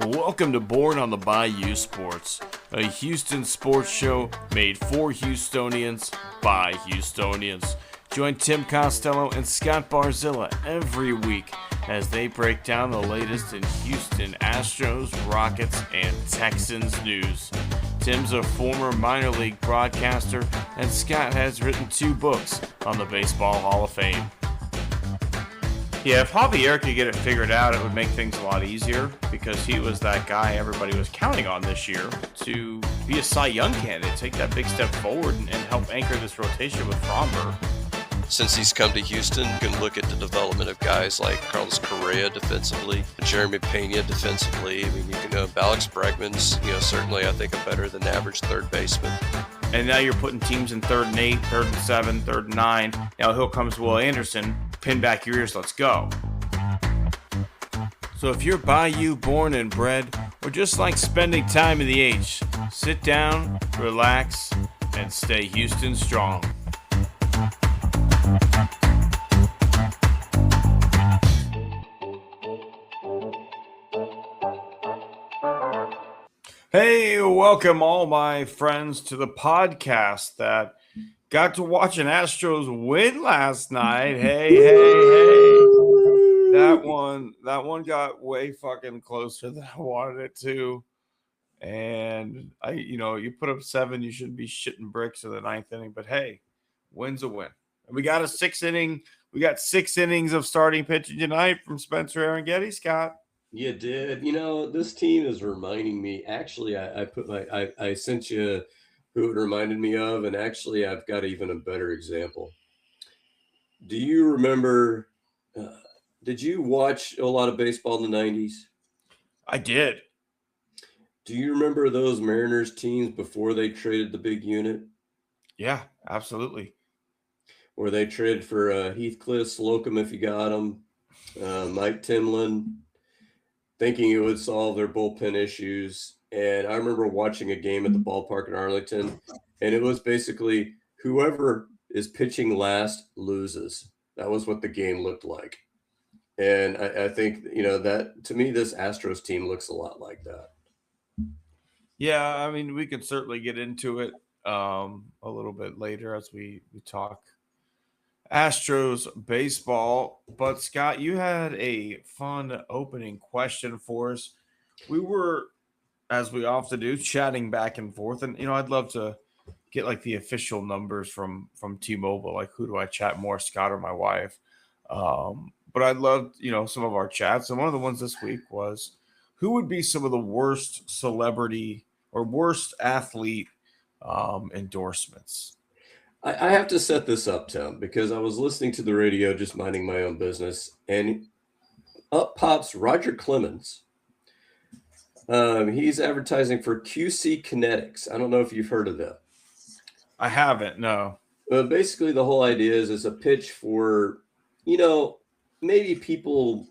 Welcome to Born on the Bayou Sports, a Houston sports show made for Houstonians by Houstonians. Join Tim Costello and Scott Barzilla every week as they break down the latest in Houston Astros, Rockets, and Texans news. Tim's a former minor league broadcaster, and Scott has written 2 books on the Baseball Hall of Fame. Yeah, if Javier could get it figured out, it would make things a lot easier because he was that guy everybody was counting on this year to be a Cy Young candidate, take that big step forward and help anchor this rotation with Fromber. Since he's come to Houston, you can look at the development of guys like Carlos Correa defensively, Jeremy Pena defensively. I mean, you can Alex Bregman's, certainly I think a better than average third baseman. And now you're putting teams in 3rd and 8, 3rd and 7, 3rd and 9. Now here comes Will Anderson. Pin back your ears, let's go. So if you're Bayou born and bred, or just like spending time in the H, sit down, relax, and stay Houston strong. Hey, welcome all my friends to the podcast that got to watch an Astros win last night. Hey. That one got way fucking closer than I wanted it to. And you put up 7, you shouldn't be shitting bricks in the 9th inning, but hey, win's a win. And we got 6 innings of starting pitching tonight from Spencer Arringhetti, Scott. You did. This team is reminding me. Actually, I sent you who it reminded me of, and actually, I've got even a better example. Do you remember? Did you watch a lot of baseball in the 90s? I did. Do you remember those Mariners teams before they traded the big unit? Yeah, absolutely. Where they traded for Heathcliff, Slocum if you got him, Mike Timlin, thinking it would solve their bullpen issues. And I remember watching a game at the ballpark in Arlington, and it was basically whoever is pitching last loses. That was what the game looked like. And I think, that to me, this Astros team looks a lot like that. Yeah, I mean, we could certainly get into it a little bit later as we talk Astros baseball. But Scott, you had a fun opening question for us. We were, as we often do, chatting back and forth, and I'd love to get like the official numbers from T-Mobile, like who do I chat more, Scott or my wife? But I loved some of our chats, and one of the ones this week was who would be some of the worst celebrity or worst athlete endorsements. I have to set this up, Tim, because I was listening to the radio, just minding my own business, and up pops Roger Clemens. He's advertising for QC Kinetics. I don't know if you've heard of that. I haven't, no. Basically, the whole idea is it's a pitch for, maybe people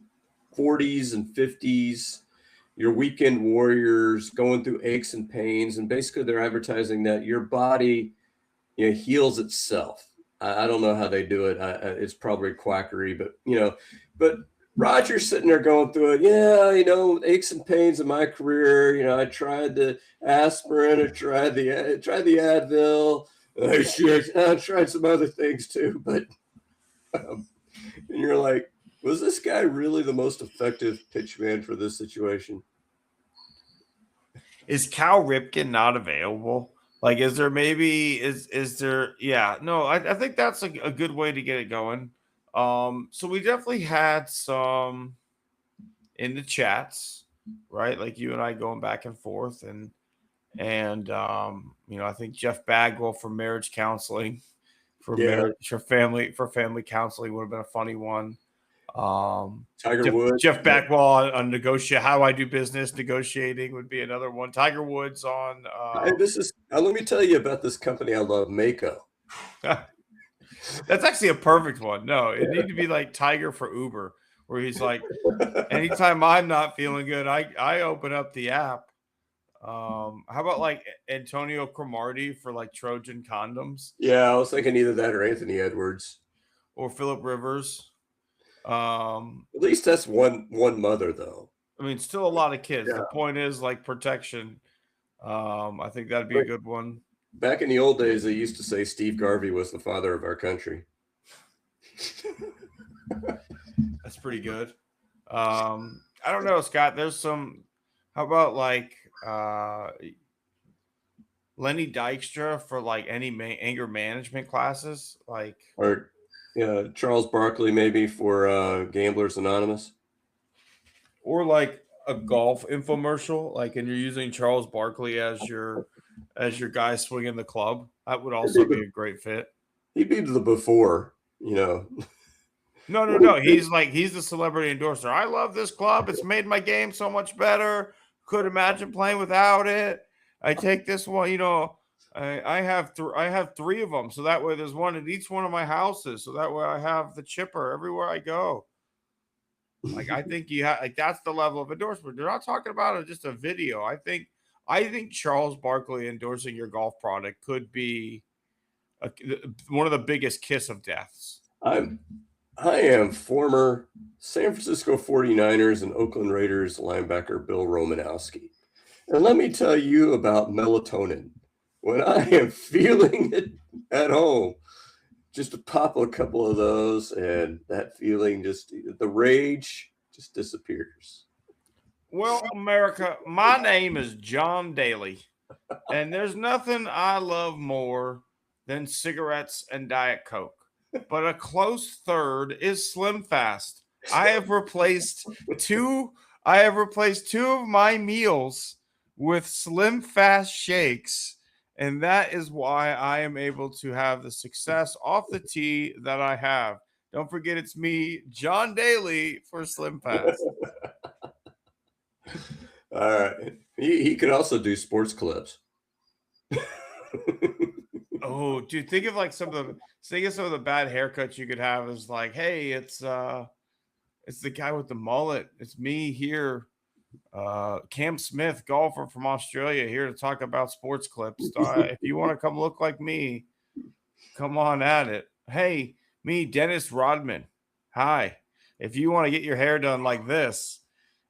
40s and 50s, your weekend warriors going through aches and pains. And basically, they're advertising that your body heals itself. I don't know how they do it. It's probably quackery, but Roger's sitting there going through it. Yeah, aches and pains in my career. I tried the aspirin, I tried the Advil. I tried some other things too, but and you're like, was this guy really the most effective pitch man for this situation? Is Cal Ripken not available? Like, is there maybe is there? Yeah, no, I think that's a good way to get it going. So we definitely had some in the chats, right? Like you and I going back and forth, and I think Jeff Bagwell for marriage counseling, marriage, for family counseling would have been a funny one. Tiger Woods, Jeff Bagwell on negotiate how I do business negotiating would be another one. Tiger Woods on. Let me tell you about this company I love, Mako. That's actually a perfect one. No, it need to be like Tiger for Uber, where he's like, anytime I'm not feeling good, I open up the app. How about like Antonio Cromartie for like Trojan condoms? Yeah, I was thinking either that or Anthony Edwards or Phillip Rivers. At least that's one mother though. I mean, still a lot of kids. Yeah. The point is like protection. I think that'd be a good one. Back in the old days, they used to say Steve Garvey was the father of our country. That's pretty good. I don't know, Scott. There's some. How about like Lenny Dykstra for like any anger management classes, like Or Charles Barkley maybe for Gamblers Anonymous. or like a golf infomercial, like, and you're using Charles Barkley as your guy swinging the club. That would also be a great fit. He'd be the before, you know. No. He's the celebrity endorser. I love this club. It's made my game so much better. Could imagine playing without it. I take this one, you know. I have three of them, so that way there's one in each one of my houses. So that way I have the chipper everywhere I go. Like I think you have like that's the level of endorsement. They're not talking about just a video. I think Charles Barkley endorsing your golf product could be one of the biggest kiss of deaths. I am former San Francisco 49ers and Oakland Raiders linebacker Bill Romanowski. And let me tell you about melatonin. When I am feeling it at home, just to pop a couple of those and that feeling the rage just disappears. Well, America, my name is John Daly, and there's nothing I love more than cigarettes and Diet Coke. But a close third is Slim Fast. I have replaced two of my meals with Slim Fast shakes, and that is why I am able to have the success off the tee that I have. Don't forget, it's me, John Daly, for Slim Fast. All right. He could also do sports clips. Oh, dude, think of some of the bad haircuts you could have. Is like, hey, it's the guy with the mullet. It's me here, Cam Smith, golfer from Australia, here to talk about sports clips. If you want to come look like me, come on at it. Hey, me, Dennis Rodman. Hi. If you want to get your hair done like this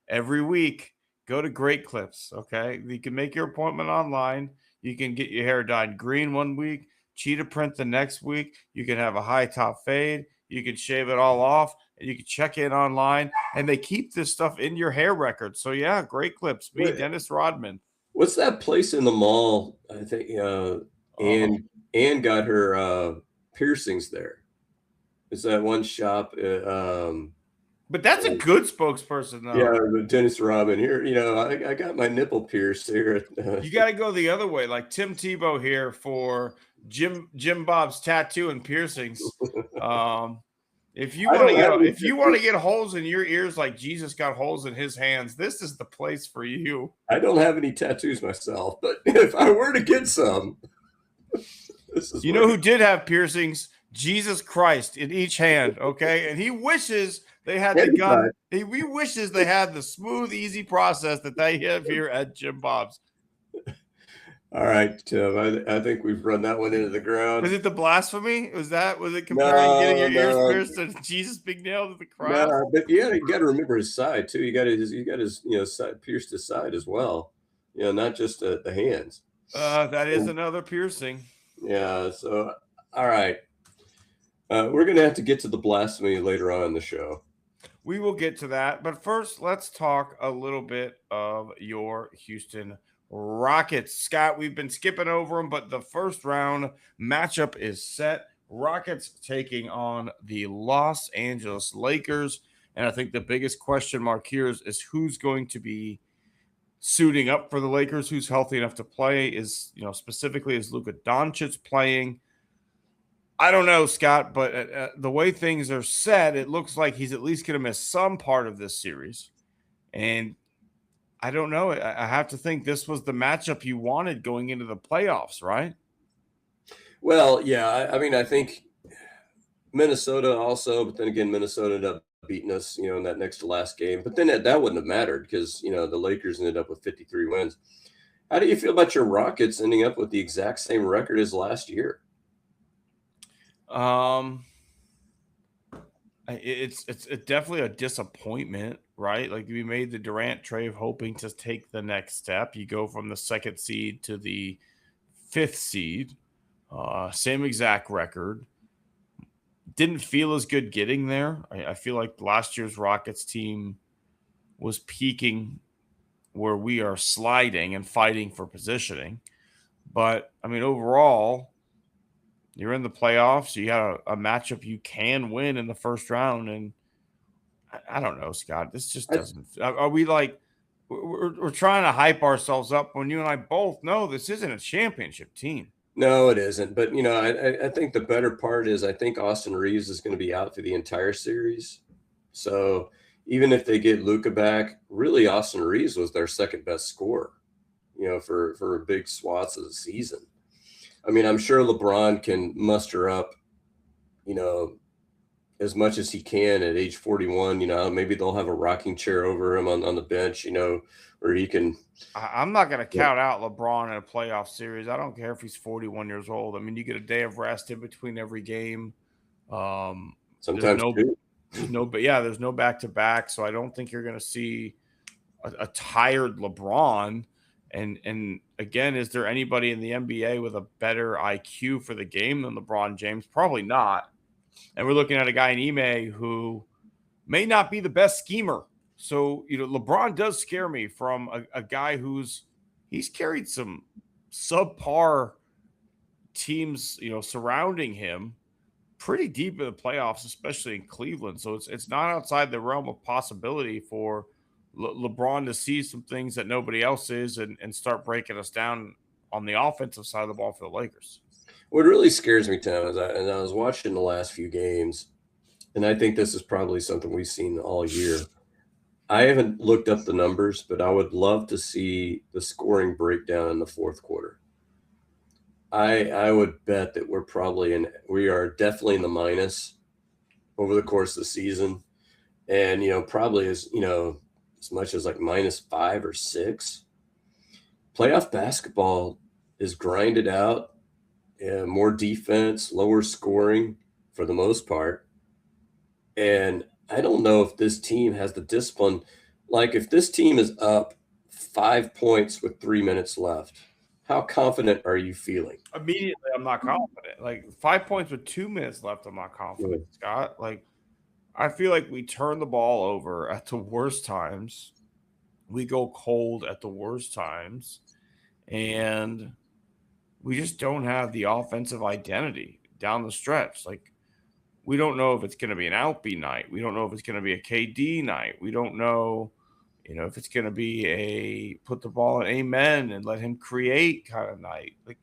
every week, go to Great Clips. Okay, you can make your appointment online. You can get your hair dyed green one week, cheetah print the next week. You can have a high top fade. You can shave it all off, and you can check in online. And they keep this stuff in your hair records. So yeah, Great Clips. Me, Dennis Rodman. What's that place in the mall? I think Anne got her piercings there. Is that one shop? But that's a good spokesperson, though. Yeah, Dennis Rodman here. You know, I got my nipple pierced here. You got to go the other way, like Tim Tebow here for Jim Bob's tattoo and piercings. If you want to get holes in your ears like Jesus got holes in his hands, this is the place for you. I don't have any tattoos myself, but if I were to get some, you know who did have piercings? Jesus Christ in each hand. Okay, and he wishes they had the gun. He wishes they had the smooth, easy process that they have here at Jim Bob's. All right, Tim. I think we've run that one into the ground. Was it the blasphemy? Was it comparing getting your ears pierced to Jesus being nailed to the cross? No, but yeah, you got to remember his side too. You got his side pierced his side as well. You know, not just the hands. That is another piercing. Yeah. So, all right. We're going to have to get to the blasphemy later on in the show. We will get to that. But first, let's talk a little bit of your Houston Rockets. Scott, we've been skipping over them, but the first round matchup is set. Rockets taking on the Los Angeles Lakers. And I think the biggest question mark here is who's going to be suiting up for the Lakers, who's healthy enough to play. Specifically, is Luka Doncic playing? I don't know, Scott, but the way things are set, it looks like he's at least going to miss some part of this series. And I don't know. I have to think this was the matchup you wanted going into the playoffs, right? Well, yeah. I mean, I think Minnesota also, but then again, Minnesota ended up beating us, in that next to last game. But then that wouldn't have mattered because, the Lakers ended up with 53 wins. How do you feel about your Rockets ending up with the exact same record as last year? It's definitely a disappointment, right? Like we made the Durant trade hoping to take the next step. You go from the second seed to the fifth seed, same exact record. Didn't feel as good getting there. I feel like last year's Rockets team was peaking where we are sliding and fighting for positioning. But I mean, overall, you're in the playoffs. You got a matchup you can win in the first round, and I don't know, Scott. This just doesn't. Are we like we're trying to hype ourselves up when you and I both know this isn't a championship team? No, it isn't. But I think the better part is I think Austin Reeves is going to be out for the entire series. So even if they get Luka back, really Austin Reeves was their second best scorer, for big swaths of the season. I mean, I'm sure LeBron can muster up, as much as he can at age 41. Maybe they'll have a rocking chair over him on the bench, where he can. I'm not going to count out LeBron in a playoff series. I don't care if he's 41 years old. I mean, you get a day of rest in between every game. Sometimes there's no back to back, so I don't think you're going to see a tired LeBron. And again, is there anybody in the NBA with a better IQ for the game than LeBron James? Probably not. And we're looking at a guy in Ime who may not be the best schemer. So, LeBron does scare me from a guy he's carried some subpar teams, surrounding him pretty deep in the playoffs, especially in Cleveland. So it's not outside the realm of possibility for LeBron to see some things that nobody else is and start breaking us down on the offensive side of the ball for the Lakers. What really scares me, Tim, is I was watching the last few games, and I think this is probably something we've seen all year. I haven't looked up the numbers, but I would love to see the scoring breakdown in the fourth quarter. I would bet that we are definitely in the minus over the course of the season. And, probably as much as like -5 or -6. Playoff basketball is grinded out, more defense, lower scoring for the most part. And I don't know if this team has the discipline. Like if this team is up 5 points with 3 minutes left, how confident are you feeling? Immediately, I'm not confident. Like 5 points with 2 minutes left, I'm not confident, Scott. Like I feel like we turn the ball over at the worst times. We go cold at the worst times. And we just don't have the offensive identity down the stretch. Like we don't know if it's going to be an Alpy night. We don't know if it's going to be a KD night. We don't know, if it's going to be a put the ball in amen and let him create kind of night. Like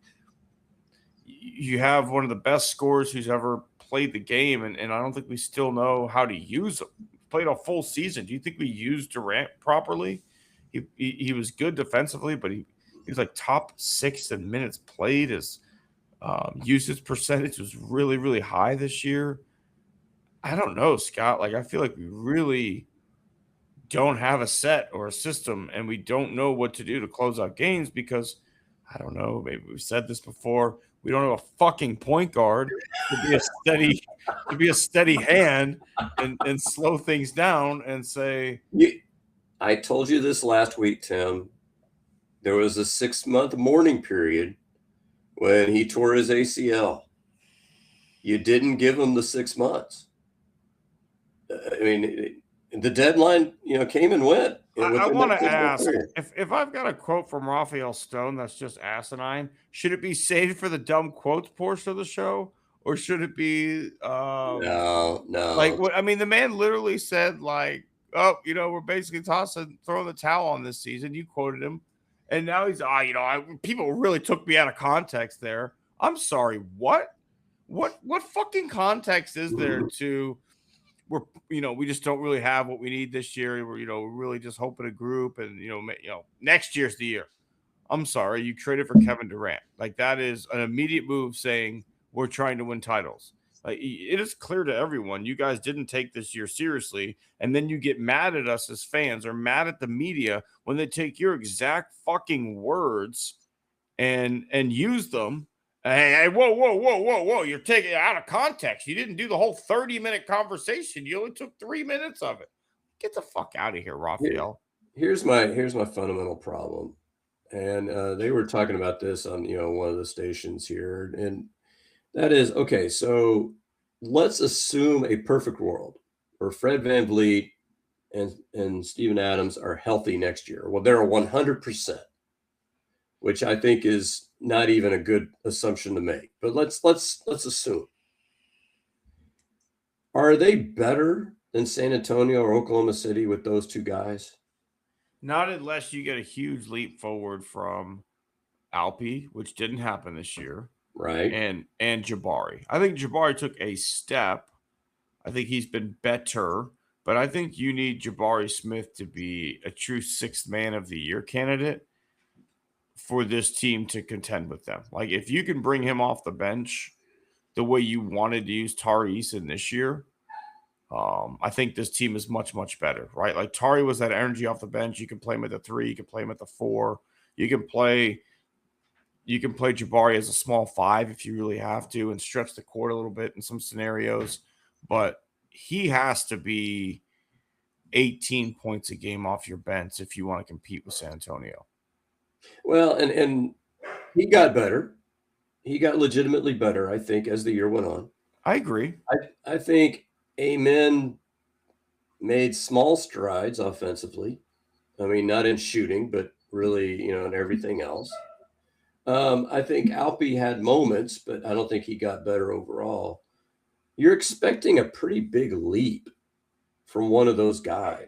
you have one of the best scorers who's ever played the game, and I don't think we still know how to use him. Played a full season. Do you think we used Durant properly? He was good defensively, but he was like top 6 in minutes played. His usage percentage was really, really high this year. I don't know, Scott. Like I feel like we really don't have a set or a system, and we don't know what to do to close out games because I don't know. Maybe we've said this before. We don't have a fucking point guard to be a steady hand and slow things down and say. I told you this last week, Tim. There was a 6-month mourning period when he tore his ACL. You didn't give him the 6 months. I mean, the deadline, came and went. I want to ask if I've got a quote from Raphael Stone that's just asinine, should it be saved for the dumb quotes portion of the show, or should it be no? Like what? I mean, the man literally said like, "Oh, we're basically throwing the towel on this season." You quoted him, and now he's people really took me out of context there. I'm sorry. What fucking context is there to? We just don't really have what we need this year. We're really just hoping a group, and next year's the year. I'm sorry, you traded for Kevin Durant. Like that is an immediate move saying we're trying to win titles. Like it is clear to everyone you guys didn't take this year seriously, and then you get mad at us as fans or mad at the media when they take your exact fucking words and use them Hey, whoa. You're taking it out of context. You didn't do the whole 30-minute conversation. You only took 3 minutes of it. Get the fuck out of here, Raphael. Here's my fundamental problem, and they were talking about this on one of the stations here, and that is okay. So let's assume a perfect world where Fred VanVleet and Steven Adams are healthy next year. Well, they're 100%, which I think is not even a good assumption to make. But let's assume. Are they better than San Antonio or Oklahoma City with those two guys? Not unless you get a huge leap forward from Alpi, which didn't happen this year, Right. and Jabari. I think Jabari took a step. I think he's been better, but I think you need Jabari Smith to be a true sixth man of the year candidate for this team to contend with them. Like if you can bring him off the bench the way you wanted to use Tari Eason this year, I think this team is much, much better, right? Like Tari was that energy off the bench. You can play him at the 3, you can play him at the 4, you can play Jabari as a small 5 if you really have to and stretch the court a little bit in some scenarios, but he has to be 18 points a game off your bench if you want to compete with San Antonio. Well, and he got better. He got legitimately better, I think, as the year went on. I agree. I think Amen made small strides offensively. I mean, not in shooting, but really, in everything else. I think Alpi had moments, but I don't think he got better overall. You're expecting a pretty big leap from one of those guys,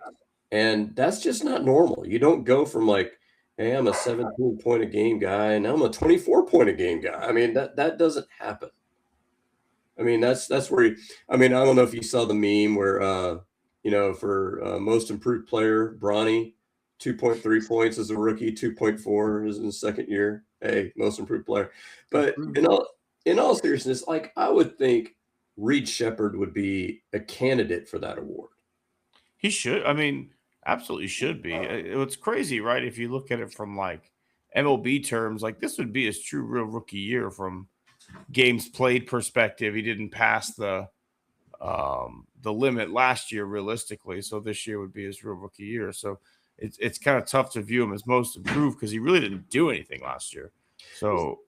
and that's just not normal. You don't go from like, hey, I'm a 17-point a game guy, and I'm a 24-point a game guy. I mean, that doesn't happen. I mean, that's where I don't know if you saw the meme where for most improved player, Bronny, 2.3 points as a rookie, 2.4 is in his second year. Hey, most improved player. But in all seriousness, like I would think Reed Shepherd would be a candidate for that award. He should. I mean, absolutely should be. It's crazy, right? If you look at it from like MLB terms, like this would be his true real rookie year from games played perspective. He didn't pass the limit last year realistically, so this year would be his real rookie year. So it's kind of tough to view him as most improved because he really didn't do anything last year. So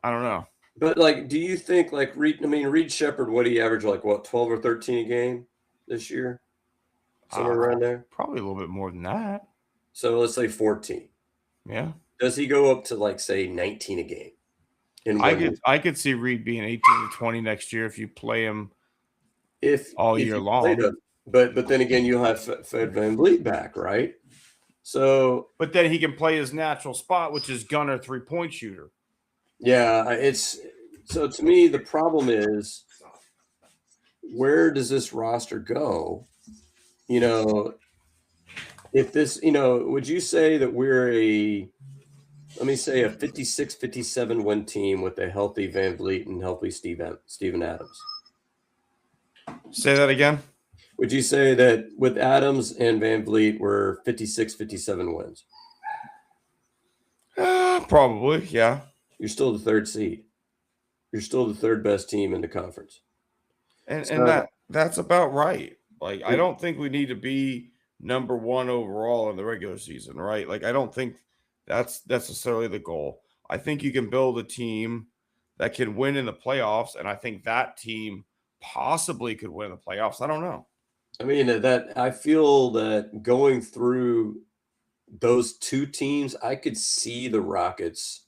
I don't know. But like, do you think like Reed Shepherd, what he averaged like 12 or 13 a game this year? Somewhere around there? Probably a little bit more than that. So let's say 14. Yeah. Does he go up to like say 19 a game? I could see Reed being 18 to 20 next year if you play him all year long. But then again, you'll have Fred VanVleet back, right? So, but then he can play his natural spot, which is gunner 3-point shooter. Yeah, so to me the problem is where does this roster go? If this, would you say that we're a 56-57 win team with a healthy VanVleet and healthy Steven Adams? Say that again. Would you say that with Adams and VanVleet we're 56-57 wins? Probably, yeah. You're still the third seed. You're still the third best team in the conference. And that's about right. Like, I don't think we need to be number 1 overall in the regular season, right? Like, I don't think that's necessarily the goal. I think you can build a team that can win in the playoffs, and I think that team possibly could win the playoffs. I don't know. I mean, I feel that going through those two teams, I could see the Rockets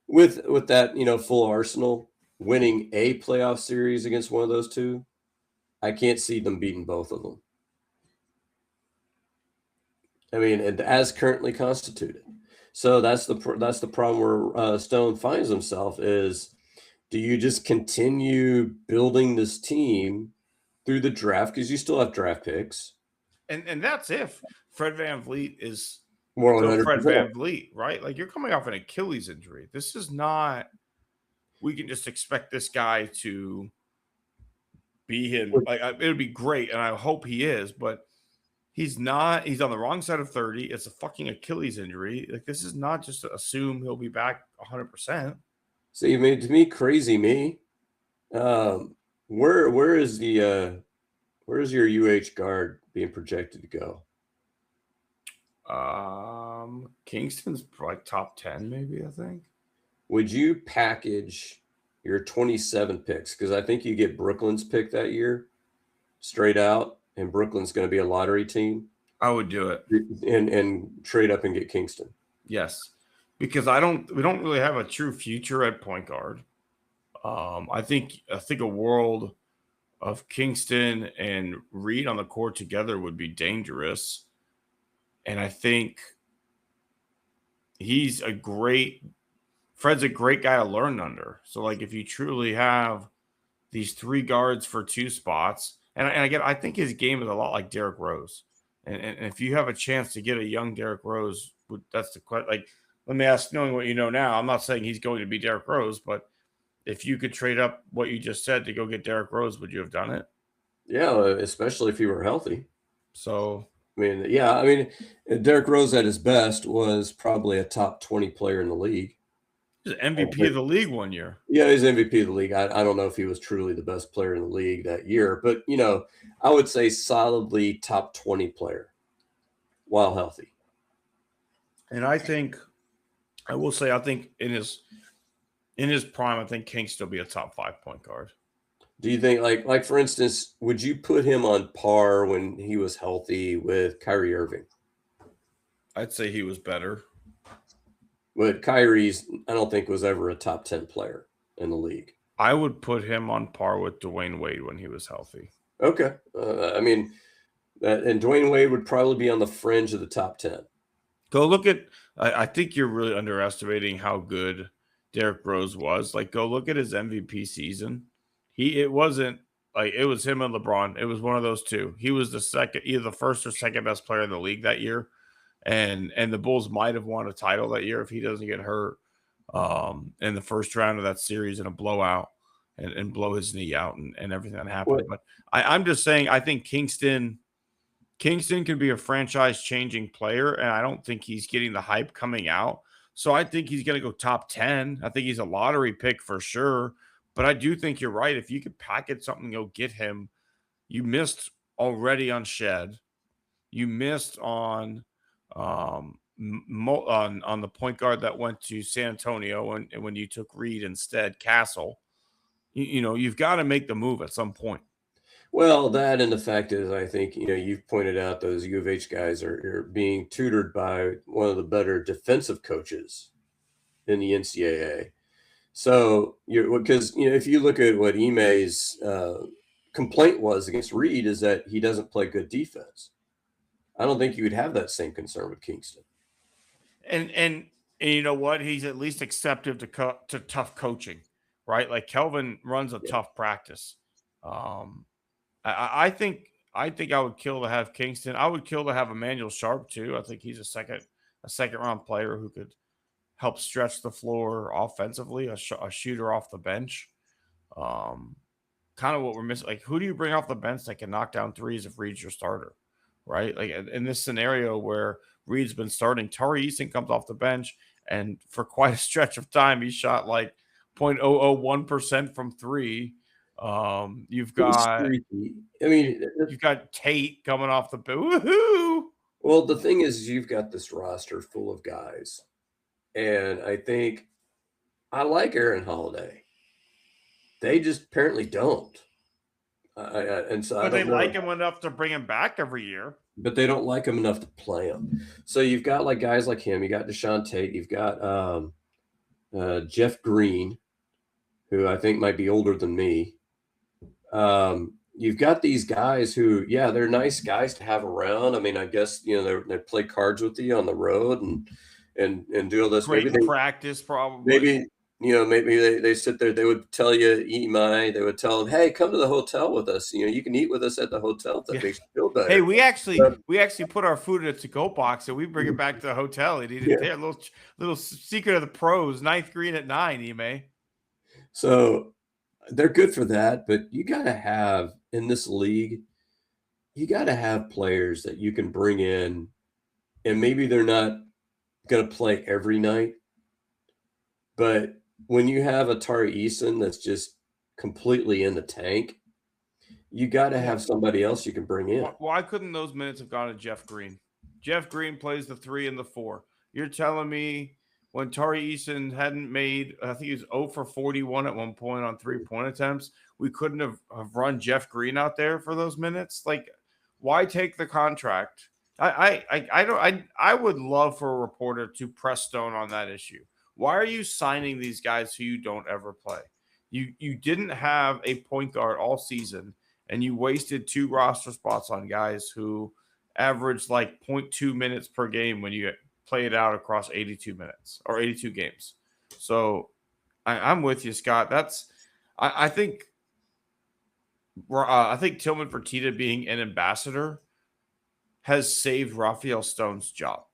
with that, full arsenal winning a playoff series against one of those two. I can't see them beating both of them. I mean, as currently constituted. So that's the problem where Stone finds himself is, do you just continue building this team through the draft because you still have draft picks, and that's if Fred VanVleet is more Fred VanVleet, right? Like you're coming off an Achilles injury. This is not. We can just expect this guy to be him. Like it would be great, and I hope he is, but he's not. He's on the wrong side of 30. It's a fucking Achilles injury. Like this is not just to assume he'll be back 100%. See, I mean, to me, crazy me. Um, where is the where's your UH guard being projected to go? Kingston's like top 10, maybe, I think. Would you package your 27 picks? Because I think you get Brooklyn's pick that year straight out, and Brooklyn's going to be a lottery team, I would do it. and trade up and get Kingston. Yes. Because we don't really have a true future at point guard. I think a world of Kingston and Reed on the court together would be dangerous. And I think Fred's a great guy to learn under. So like if you truly have these three guards for two spots, and I think his game is a lot like Derrick Rose. And if you have a chance to get a young Derrick Rose, that's the question. Like, let me ask, knowing what you know now, I'm not saying he's going to be Derrick Rose, but if you could trade up what you just said to go get Derrick Rose, would you have done it? Yeah, especially if he were healthy. So, I mean, yeah, I mean, Derrick Rose at his best was probably a top 20 player in the league. he's MVP of the league one year. Yeah, he's MVP of the league. I don't know if he was truly the best player in the league that year, but I would say solidly top 20 player while healthy. And I think in his prime, I think King still be a top 5 point guard. Do you think like for instance, would you put him on par when he was healthy with Kyrie Irving? I'd say he was better. But Kyrie's, I don't think was ever a top 10 player in the league. I would put him on par with Dwayne Wade when he was healthy. Okay. I mean, and Dwayne Wade would probably be on the fringe of the top 10. Go look at, I think you're really underestimating how good Derrick Rose was. Like, go look at his MVP season. It wasn't like it was him and LeBron. It was one of those two. He was either the first or second best player in the league that year. And the Bulls might have won a title that year if he doesn't get hurt in the first round of that series in a blowout and blow his knee out and everything that happened. But I'm just saying, I think Kingston can be a franchise-changing player, and I don't think he's getting the hype coming out. So I think he's going to go top 10. I think he's a lottery pick for sure. But I do think you're right. If you could package something, go get him. You missed already on Shed. You missed on on the point guard that went to San Antonio, and when you took Reed instead, Castle. You've got to make the move at some point. Well, that and the fact is, I think, you've pointed out those U of H guys are being tutored by one of the better defensive coaches in the NCAA. So, because, if you look at what Ime's complaint was against Reed is that he doesn't play good defense. I don't think you would have that same concern with Kingston. And you know what? He's at least accepted to tough coaching, right? Like Kelvin runs a tough practice. I think I would kill to have Kingston. I would kill to have Emmanuel Sharp too. I think he's a second round player who could help stretch the floor offensively, a shooter off the bench. Kind of what we're missing. Like, who do you bring off the bench that can knock down threes if Reed's your starter, right? Like in this scenario where Reed's been starting, Tari Eason comes off the bench, and for quite a stretch of time, he shot like 0.001% from three. You've got Tate coming off the woohoo. Well, the thing is, you've got this roster full of guys, and I think I like Aaron Holiday. They just apparently don't. But they like him enough to bring him back every year. But they don't like him enough to play him. So you've got like guys like him. You got Deshaun Tate. You've got Jeff Green, who I think might be older than me. You've got these guys who, they're nice guys to have around. I mean, I guess they play cards with you on the road and do all this. Great practice, probably. Maybe they sit there. They would tell you, Imai. They would tell them, "Hey, come to the hotel with us. You can eat with us at the hotel. If that makes you feel better." Hey, we actually put our food in a to-go box and we bring it back to the hotel and eat it there. Little secret of the pros. 9th green at 9, Imai. So they're good for that, but you got to have in this league, you got to have players that you can bring in, and maybe they're not going to play every night, but when you have a Tari Eason that's just completely in the tank, you got to have somebody else you can bring in. Why couldn't those minutes have gone to Jeff Green? Jeff Green plays the 3 and the 4. You're telling me when Tari Eason hadn't made, I think he was 0 for 41 at one point on 3-point attempts, we couldn't have run Jeff Green out there for those minutes? Like, why take the contract? I would love for a reporter to press Stone on that issue. Why are you signing these guys who you don't ever play? You didn't have a point guard all season, and you wasted 2 roster spots on guys who averaged like 0.2 minutes per game when you play it out across 82 minutes or 82 games. So I'm with you, Scott. I think Tillman Fertitta being an ambassador has saved Raphael Stone's job.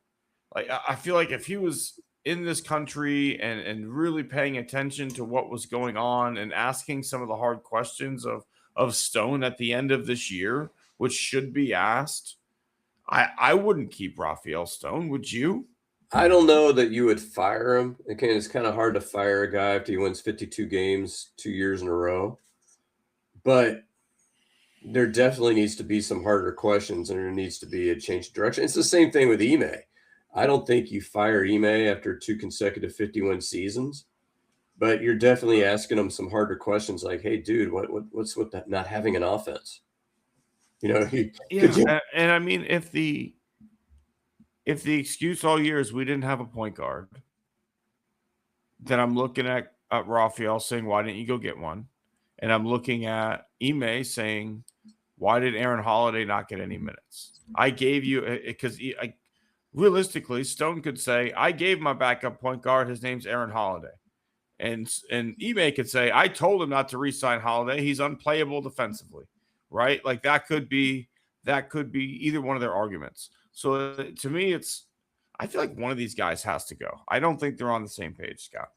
Like, I feel like if he was in this country and really paying attention to what was going on and asking some of the hard questions of Stone at the end of this year, which should be asked, I wouldn't keep Raphael Stone. Would you? I don't know that you would fire him. Again, it's kind of hard to fire a guy after he wins 52 games 2 years in a row. But there definitely needs to be some harder questions, and there needs to be a change of direction. It's the same thing with Ime. I don't think you fire Ime after 2 consecutive 51 seasons, but you're definitely asking him some harder questions like, hey, dude, what's with that not having an offense? You know, and I mean, if the excuse all year is we didn't have a point guard, then I'm looking at Raphael saying, why didn't you go get one? And I'm looking at Ime saying, why did Aaron Holiday not get any minutes? I gave you because realistically, Stone could say, I gave my backup point guard. His name's Aaron Holiday. And Ime could say, I told him not to re-sign Holiday. He's unplayable defensively, right? Like that could be either one of their arguments. So to me, I feel like one of these guys has to go. I don't think they're on the same page, Scott.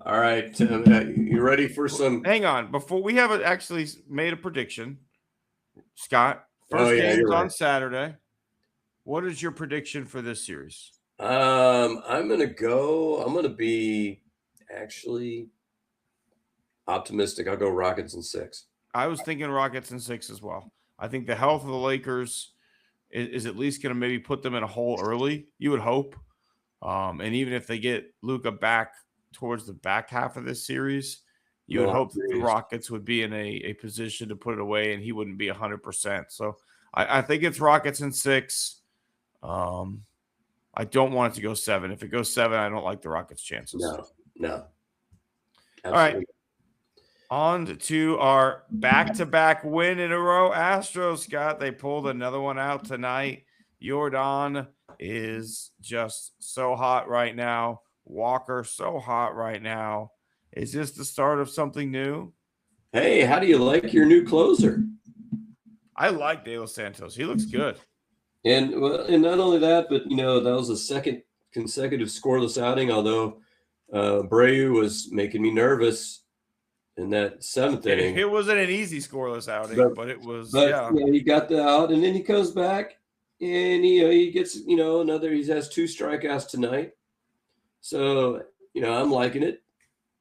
All right. You ready for some? Hang on. Before we haven't actually made a prediction, Scott, first game's on Saturday. What is your prediction for this series? I'm going to be actually optimistic. I'll go Rockets in 6. I was thinking Rockets in 6 as well. I think the health of the Lakers is at least going to maybe put them in a hole early, you would hope. And even if they get Luka back towards the back half of this series, you would hope that the Rockets would be in a position to put it away and he wouldn't be 100%. So I think it's Rockets in 6. I don't want it to go 7. If it goes 7, I don't like the Rockets' chances. No. Absolutely. All right. On to our back-to-back win in a row. Astros, Scott, they pulled another one out tonight. Jordan is just so hot right now. Walker, so hot right now. Is this the start of something new? Hey, how do you like your new closer? I like De Los Santos. He looks good. And not only that, but, that was a second consecutive scoreless outing, although Abreu was making me nervous in that 7th inning. It wasn't an easy scoreless outing, but it was, yeah. He got the out, and then he comes back, and he gets, another – he has 2 strikeouts tonight. So, I'm liking it.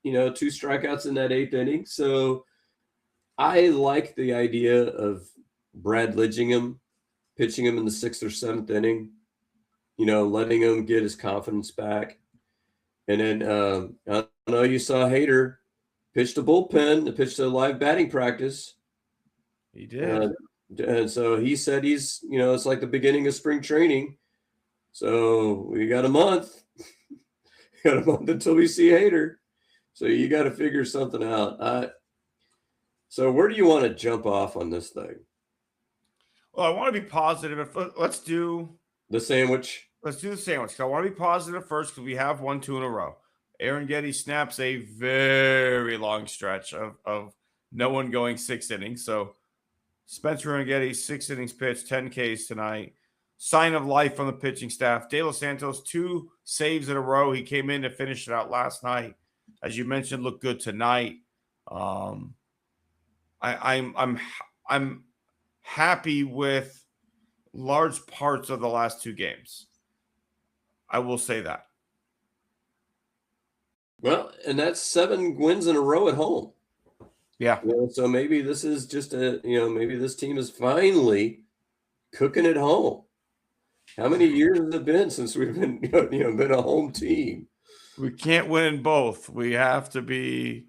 2 strikeouts in that 8th inning. So I like the idea of Brad Lidgingham pitching him in the 6th or 7th inning, letting him get his confidence back. And then I know you saw Hader pitched a bullpen, pitched a live batting practice. He did. And so he said he's, it's like the beginning of spring training. So we got a month. Got a month until we see Hader. So you got to figure something out. So where do you want to jump off on this thing? Well, I want to be positive. Let's do the sandwich. Let's do the sandwich. I want to be positive first because we have won 2 in a row. Aaron Getty snaps a very long stretch of no one going 6 innings. So Spencer Aaron Getty, 6 innings pitched, 10 Ks tonight. Sign of life from the pitching staff. De Los Santos, 2 saves in a row. He came in to finish it out last night. As you mentioned, looked good tonight. I'm happy with large parts of the last 2 games. I will say that. Well, and that's 7 wins in a row at home. Yeah. So maybe this is just maybe this team is finally cooking at home. How many years has it been since we've been, been a home team? We can't win in both. We have to be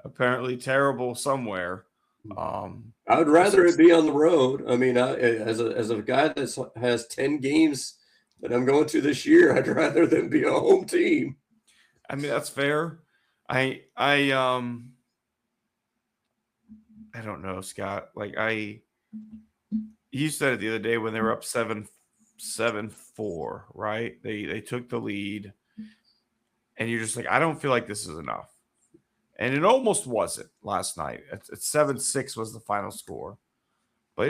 apparently terrible somewhere. I would rather it be on the road. I mean, as a guy that has 10 games that I'm going to this year, I'd rather than be a home team. I mean, that's fair. I don't know, Scott. Like you said it the other day when they were up 7-4, right? They took the lead, and you're just like, I don't feel like this is enough. And it almost wasn't last night. It's 7-6 was the final score. But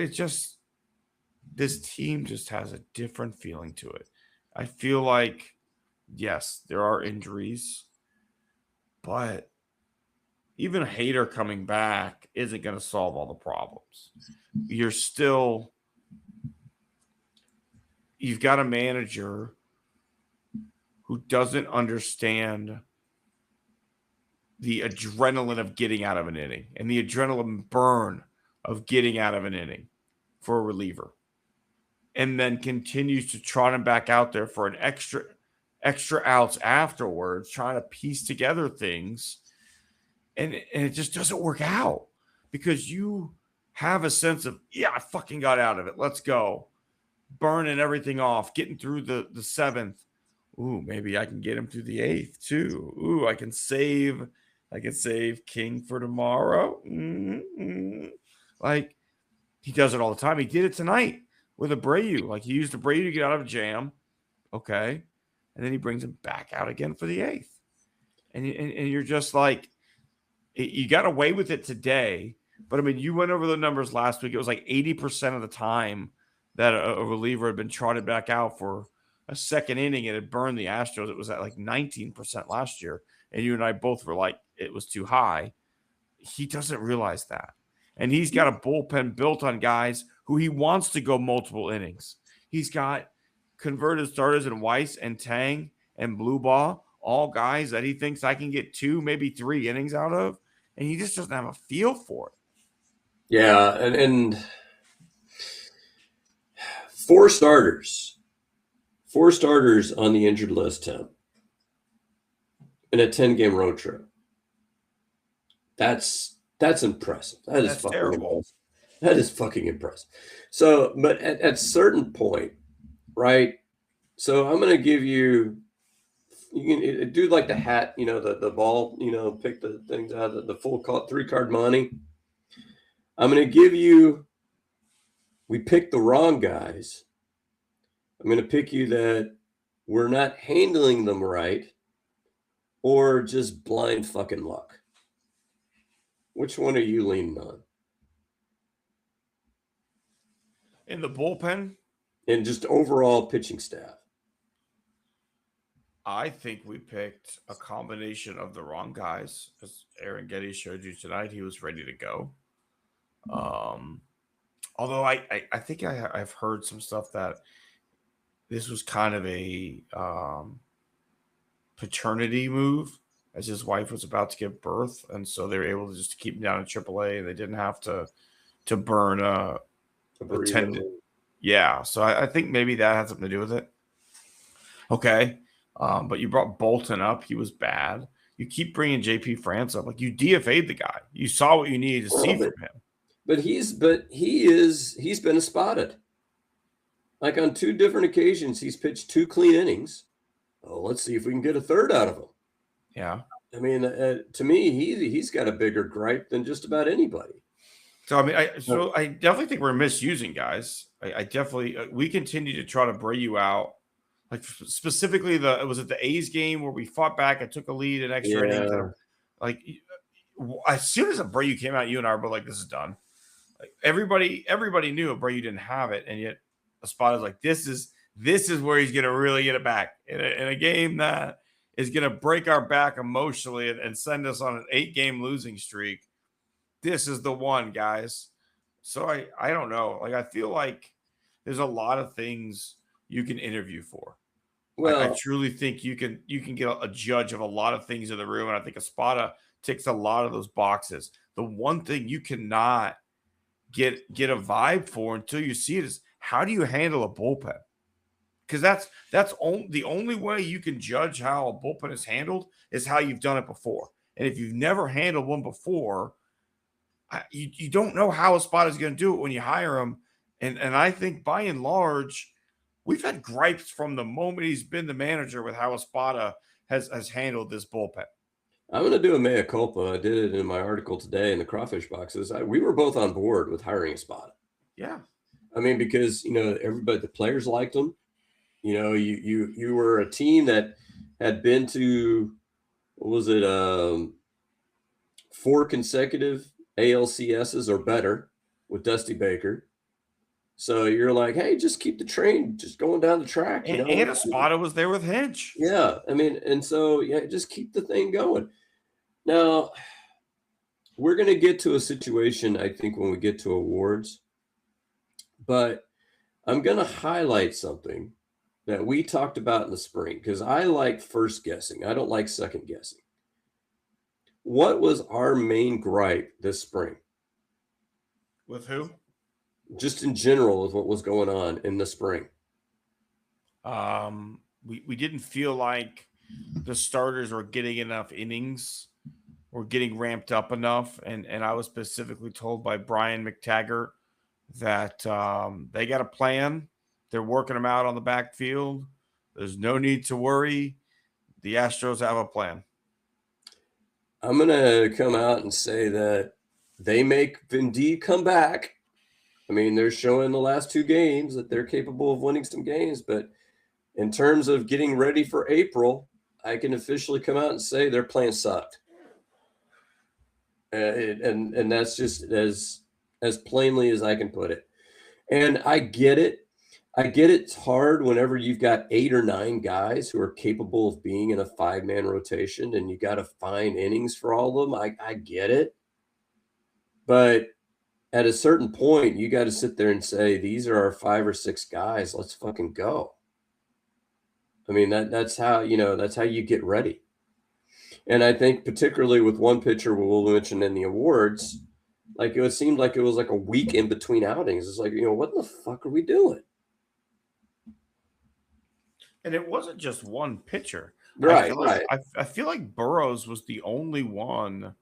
this team just has a different feeling to it. I feel like, yes, there are injuries, but even a Hater coming back isn't going to solve all the problems. You've got a manager who doesn't understand the adrenaline of getting out of an inning and the adrenaline burn of getting out of an inning for a reliever, and then continues to trot him back out there for an extra outs afterwards, trying to piece together things. And it just doesn't work out because you have a sense of, yeah, I fucking got out of it. Let's go. Burning everything off, getting through the 7th. Ooh, maybe I can get him through the 8th too. Ooh, I can save King for tomorrow. Mm-hmm. Like, he does it all the time. He did it tonight with Abreu. Like, he used Abreu to get out of a jam. Okay. And then he brings him back out again for the 8th. And you're just like, you got away with it today. But, I mean, you went over the numbers last week. It was like 80% of the time that a reliever had been trotted back out for a second inning and had burned the Astros. It was at like 19% last year. And you and I both were like, it was too high. He doesn't realize that. And he's got a bullpen built on guys who he wants to go multiple innings. He's got converted starters in Weiss and Tang and Blue Ball, all guys that he thinks I can get 2, maybe 3 innings out of. And he just doesn't have a feel for it. Yeah, and 4 starters on the injured list, Tim, in a 10-game road trip. That's impressive. That's fucking terrible. Impressive. That is fucking impressive. So, but at a certain point, right? So I'm going to give you can do like the hat, the ball, pick the things out of the full 3-card money. I'm going to give you, we picked the wrong guys. I'm going to pick you that we're not handling them right or just blind fucking luck. Which one are you leaning on? In the bullpen? And just overall pitching staff. I think we picked a combination of the wrong guys. As Aaron Getty showed you tonight, he was ready to go. Although I think I've heard some stuff that this was kind of a paternity move, as his wife was about to give birth, and so they were able to just keep him down in AAA, and they didn't have to burn a attendant. Yeah, so I think maybe that had something to do with it. Okay, but you brought Bolton up; he was bad. You keep bringing JP France up, like you DFA'd the guy. You saw what you needed to see from him. But he's been spotted. Like on 2 different occasions, he's pitched 2 clean innings. Oh, let's see if we can get a third out of him. Yeah. I mean, to me, he's got a bigger gripe than just about anybody. So, I mean, I definitely think we're misusing guys. I definitely, we continue to try to bring you out. Like specifically was it the A's game where we fought back and took a lead in extra innings? Like as soon as Abreu came out, you and I were like, this is done. Like everybody knew Abreu didn't have it. And yet a spot is like, this is where he's going to really get it back in a game that is going to break our back emotionally and send us on an 8-game losing streak. This is the one, guys. So I don't know. Like, I feel like there's a lot of things you can interview for. I Well, truly think you can get a judge of a lot of things in the room, and I think Espada ticks a lot of those boxes. The one thing you cannot get a vibe for until you see it is how do you handle a bullpen? Because the only way you can judge how a bullpen is handled is how you've done it before. And if you've never handled one before, you don't know how Espada is going to do it when you hire him. And I think by and large, we've had gripes from the moment he's been the manager with how Espada has handled this bullpen. I'm going to do a mea culpa. I did it in my article today in the crawfish boxes. We were both on board with hiring Espada. Yeah. I mean, because, everybody, the players liked him. You were a team that had been to, what was it, 4 consecutive ALCSs or better with Dusty Baker. So you're like, hey, just keep the train just going down the track. And Espada was there with Hinch. Yeah. I mean, and so, just keep the thing going. Now, we're going to get to a situation, I think, when we get to awards. But I'm going to highlight something that we talked about in the spring because I like first guessing. I don't like second guessing. What was our main gripe this spring? With who? Just in general with what was going on in the spring. We didn't feel like the starters were getting enough innings or getting ramped up enough. And I was specifically told by Brian McTaggart that they got a plan. They're working them out on the backfield. There's no need to worry. The Astros have a plan. I'm going to come out and say that they may indeed come back. I mean, they're showing the last 2 games that they're capable of winning some games. But in terms of getting ready for April, I can officially come out and say their plan sucked. And that's just as plainly as I can put it. And I get it. I get it's hard whenever you've got 8 or 9 guys who are capable of being in a 5-man rotation and you got to find innings for all of them. I get it. But at a certain point, you got to sit there and say, these are our 5 or 6 guys. Let's fucking go. I mean, that's how, that's how you get ready. And I think particularly with one pitcher we'll mention in the awards, like it seemed like it was like a week in between outings. It's like, what the fuck are we doing? And it wasn't just one pitcher. Right. I feel like Burrows was the only one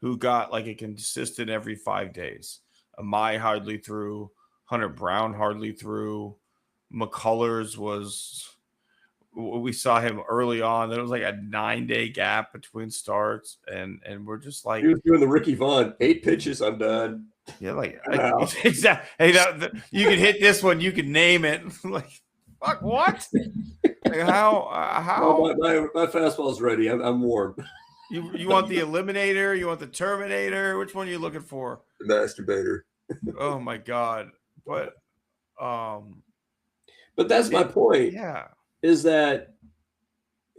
who got like a consistent every 5 days. Amai hardly threw. Hunter Brown hardly threw. McCullers was – we saw him early on. There was like a 9-day gap between starts, and we're just like – he was doing the Ricky Vaughn, 8 pitches, I'm done. Yeah, exactly. Hey, you can hit this one. You can name it. Like, fuck, what? Like how? Well, my fastball's ready. I'm warm. You want the Eliminator? You want the Terminator? Which one are you looking for? The Masturbator. Oh my god! But that's my point. Yeah, is that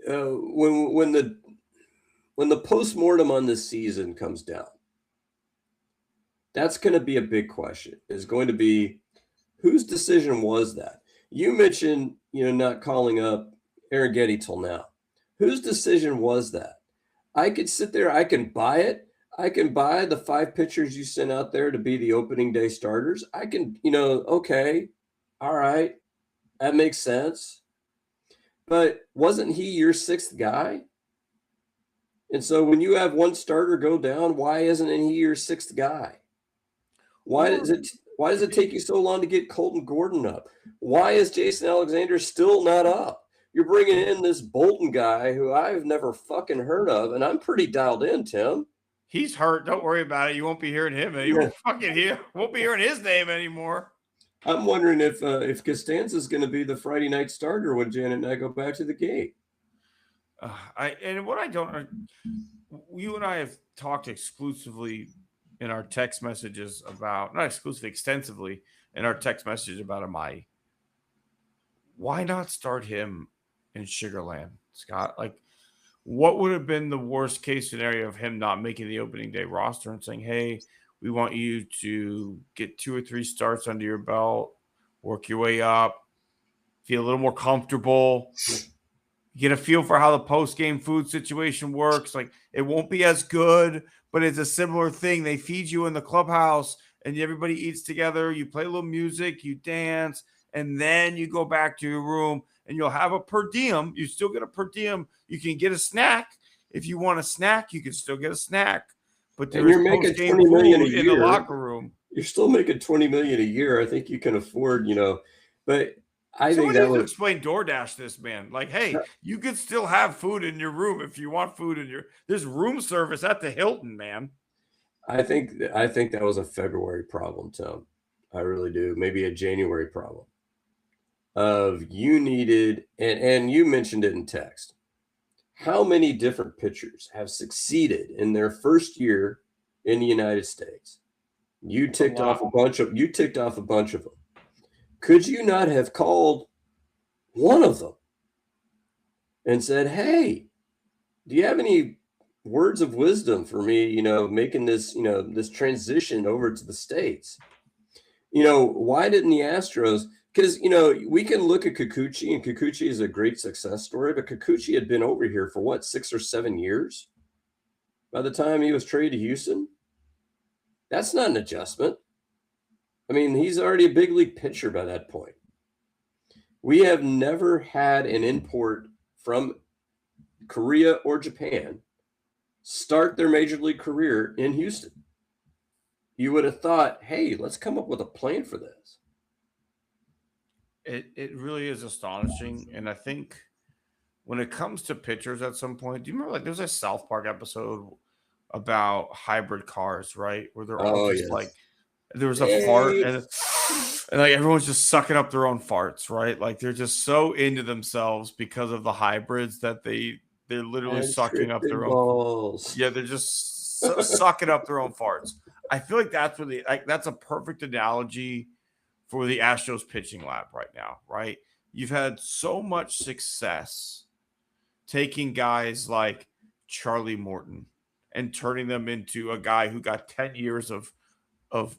when the postmortem on this season comes down, that's going to be a big question. Is going to be whose decision was that? You mentioned not calling up Aaron Getty till now. Whose decision was that? I could sit there. I can buy it. I can buy the 5 pitchers you sent out there to be the opening day starters. I can, okay, all right, that makes sense. But wasn't he your 6th guy? And so when you have one starter go down, why isn't he your 6th guy? Why does it take you so long to get Colton Gordon up? Why is Jason Alexander still not up? You're bringing in this Bolton guy who I've never fucking heard of, and I'm pretty dialed in, Tim. He's hurt. Don't worry about it. You won't be hearing him anymore. Won't be hearing his name anymore. I'm wondering if Costanza's going to be the Friday night starter when Janet and I go back to the gate. You and I have talked exclusively in our text messages about, not exclusively, extensively in our text messages about Amai. Why not start him in Sugarland, Scott? Like, what would have been the worst case scenario of him not making the opening day roster and saying, hey, we want you to get 2 or 3 starts under your belt, work your way up, feel a little more comfortable. Get a feel for how the post-game food situation works. Like, it won't be as good, but it's a similar thing. They feed you in the clubhouse and everybody eats together. You play a little music, you dance, and then you go back to your room and you'll have a per diem. You still get a per diem. You can get a snack. If you want a snack, you can still get a snack. But And you're making post-game $20 million a food in the year. locker room. You're still making $20 million a year. I think you can afford, but I think Somebody that needs to was explain DoorDash this, man. Like, hey, you could still have food in your room if you want food in your. There's room service at the Hilton, man. I think that was a February problem, Tom. I really do. Maybe a January problem. Of you needed, and you mentioned it in text. How many different pitchers have succeeded in their first year in the United States? You ticked off a bunch of them. Could you not have called one of them and said, "Hey, do you have any words of wisdom for me, making this, this transition over to the States?" Why didn't the Astros? Because, we can look at Kikuchi, and Kikuchi is a great success story, but Kikuchi had been over here for what, 6 or 7 years by the time he was traded to Houston? That's not an adjustment. I mean, he's already a big league pitcher by that point. We have never had an import from Korea or Japan start their major league career in Houston. You would have thought, hey, let's come up with a plan for this. It really is astonishing. And I think when it comes to pitchers at some point, do you remember, like, there's a South Park episode about hybrid cars, right? Where they're all just like, there was a fart and like everyone's just sucking up their own farts, right? Like, they're just so into themselves because of the hybrids that they're literally sucking up their own balls. Yeah, they're just sucking up their own farts. I feel like that's a perfect analogy for the Astros pitching lab right now, right? You've had so much success taking guys like Charlie Morton and turning them into a guy who got 10 years of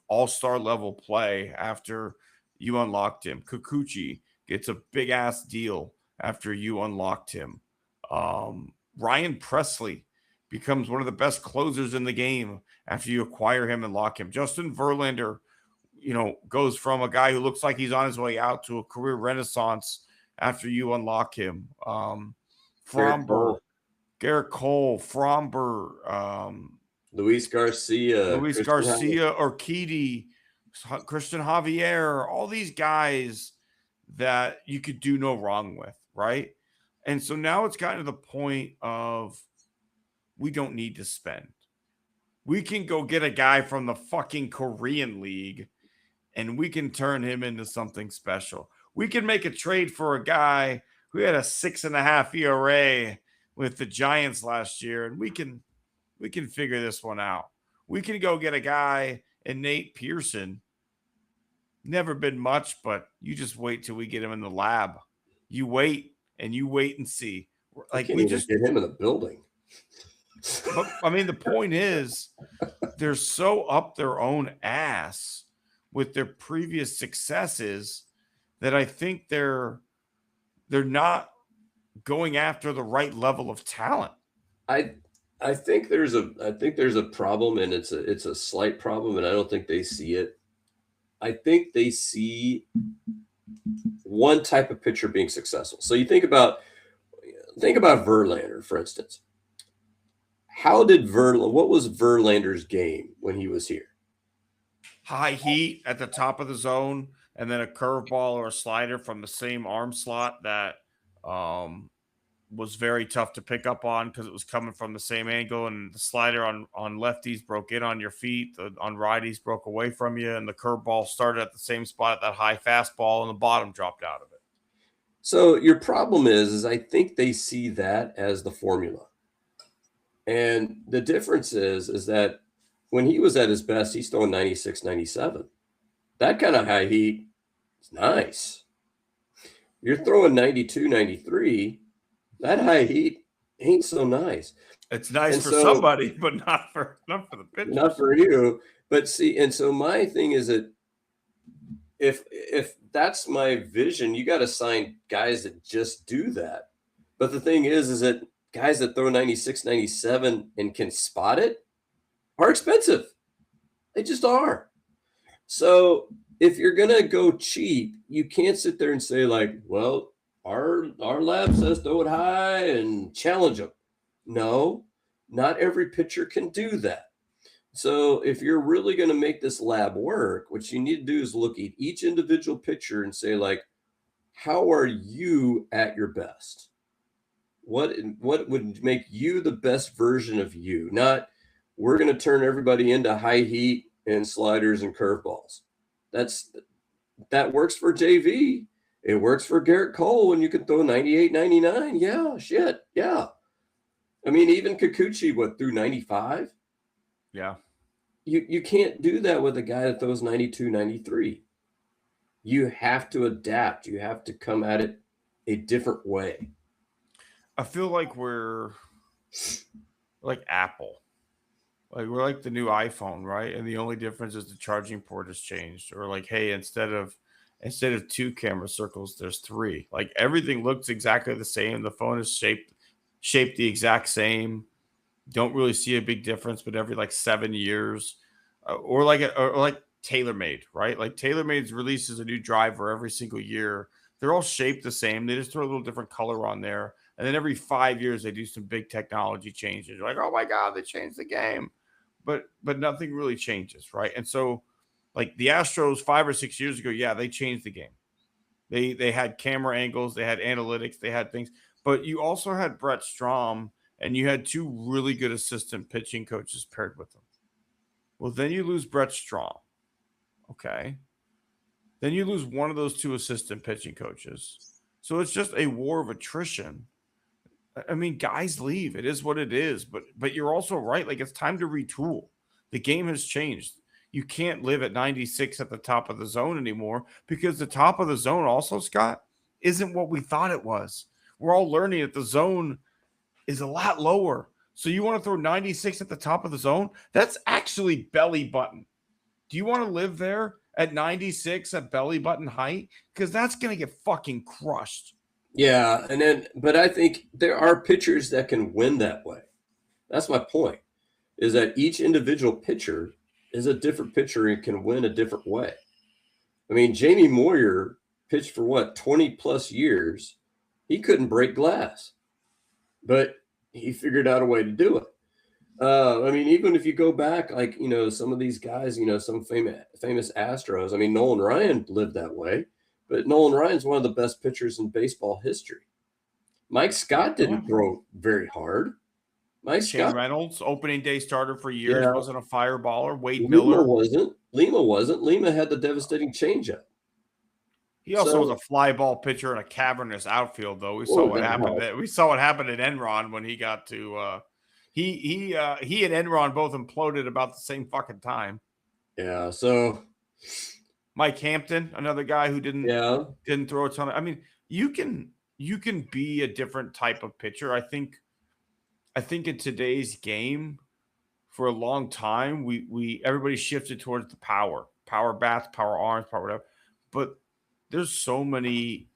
all-star level play after you unlocked him. Kikuchi gets a big-ass deal after you unlocked him. Ryan Presley becomes one of the best closers in the game after you acquire him and lock him. Justin Verlander, goes from a guy who looks like he's on his way out to a career renaissance after you unlock him. Fromber, Garrett Cole, Fromber, Luis Garcia, Urquidy, Christian Javier, all these guys that you could do no wrong with, right? And so now it's gotten to the point of we don't need to spend. We can go get a guy from the fucking Korean League and we can turn him into something special. We can make a trade for a guy who had a 6.5 ERA with the Giants last year, and we can figure this one out. We can go get a guy in Nate Pearson. Never been much, but you just wait till we get him in the lab. You wait and see. Like, we just get him in the building. But I mean, the point is, they're so up their own ass with their previous successes that I think they're not going after the right level of talent. I think there's a problem, and it's a slight problem, and I don't think they see it. I think they see one type of pitcher being successful. So you think about Verlander, for instance. What was Verlander's game when he was here? High heat at the top of the zone, and then a curveball or a slider from the same arm slot that was very tough to pick up on because it was coming from the same angle, and the slider on lefties broke in on your feet, on righties broke away from you, and the curveball started at the same spot, that high fastball, and the bottom dropped out of it. So your problem is I think they see that as the formula. And the difference is that when he was at his best, he's throwing 96, 97. That kind of high heat is nice. You're throwing 92, 93. That high heat ain't so nice. It's nice for somebody, but not for the pitcher. Not for you. But see, and so my thing is that if that's my vision, you got to sign guys that just do that. But the thing is that guys that throw 96, 97 and can spot it are expensive. They just are. So if you're gonna go cheap, you can't sit there and say like, well, our lab says throw it high and challenge them. No, not every pitcher can do that. So if you're really going to make this lab work, what you need to do is look at each individual pitcher and say like, how are you at your best? What would make you the best version of you? Not we're going to turn everybody into high heat and sliders and curveballs. That works for JV. It works for Garrett Cole when you can throw 98, 99. Yeah, shit. Yeah. I mean, even Kikuchi, threw 95? Yeah. You can't do that with a guy that throws 92, 93. You have to adapt. You have to come at it a different way. I feel like we're like Apple. Like we're like the new iPhone, right? And the only difference is the charging port has changed. Or like, hey, instead of 2 camera circles, there's 3. Like everything looks exactly the same. The phone is shaped the exact same. Don't really see a big difference, but every like 7 years, or like TaylorMade, right? Like TaylorMade releases a new driver every single year. They're all shaped the same. They just throw a little different color on there, and then every 5 years they do some big technology changes. You're like, oh my god, they changed the game, but nothing really changes, right? And so, like the Astros 5 or 6 years ago, yeah, they changed the game. They had camera angles, they had analytics, they had things, but you also had Brett Strom. And you had 2 really good assistant pitching coaches paired with them. Well, then you lose Brett Strom. Okay. Then you lose one of those 2 assistant pitching coaches. So it's just a war of attrition. I mean, guys leave. It is what it is. But you're also right. Like, it's time to retool. The game has changed. You can't live at 96 at the top of the zone anymore because the top of the zone also, Scott, isn't what we thought it was. We're all learning that the zone is a lot lower. So you want to throw 96 at the top of the zone? That's actually belly button. Do you want to live there at 96 at belly button height? Because that's going to get fucking crushed. Yeah, but I think there are pitchers that can win that way. That's my point, is that each individual pitcher is a different pitcher and can win a different way. I mean, Jamie Moyer pitched for 20 plus years. He couldn't break glass, but he figured out a way to do it. I mean, even if you go back, like, some of these guys, some famous Astros, I mean, Nolan Ryan lived that way, but Nolan Ryan's one of the best pitchers in baseball history. Mike Scott didn't throw very hard. Shane Reynolds, opening day starter for years, wasn't a fireballer. Wade Lima Miller wasn't. Lima had the devastating changeup. He also was a fly ball pitcher in a cavernous outfield, though. We saw what happened. We saw what happened at Enron when he got to. He and Enron both imploded about the same fucking time. Yeah. So Mike Hampton, another guy who didn't throw a ton of. I mean, you can be a different type of pitcher. I think in today's game, for a long time, everybody shifted towards the power bats, power arms, power whatever, but there's so many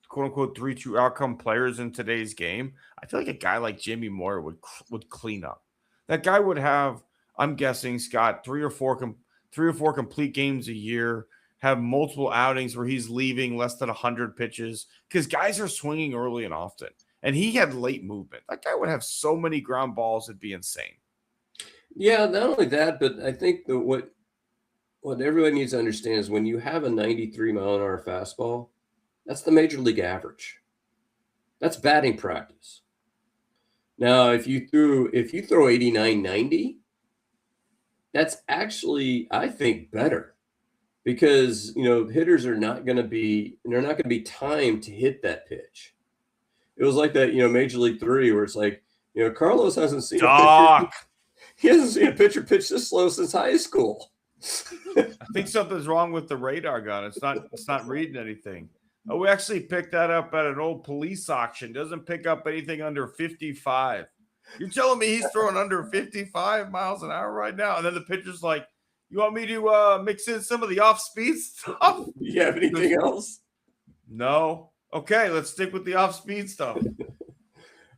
quote unquote 3-2 outcome players in today's game. I feel like a guy like Jimmy Moore would clean up. That guy would have, I'm guessing, Scott, 3 or 4 complete games a year, have multiple outings where he's leaving less than 100 pitches because guys are swinging early and often. And he had late movement. That guy would have so many ground balls, it'd be insane. Yeah, not only that, but I think what everybody needs to understand is when you have a 93-mile-an-hour fastball, that's the major league average. That's batting practice. Now, if you throw 89, 90, that's actually, I think, better because hitters are not going to be timed to hit that pitch. It was like that, Major League 3, where it's like, Carlos hasn't seen a pitcher pitch this slow since high school. I think something's wrong with the radar gun. It's not reading anything. Oh, we actually picked that up at an old police auction. Doesn't pick up anything under 55. You're telling me he's throwing under 55 miles an hour right now? And then the pitcher's like, You want me to mix in some of the off-speed stuff? Do you have anything else? No. Okay, let's stick with the off-speed stuff.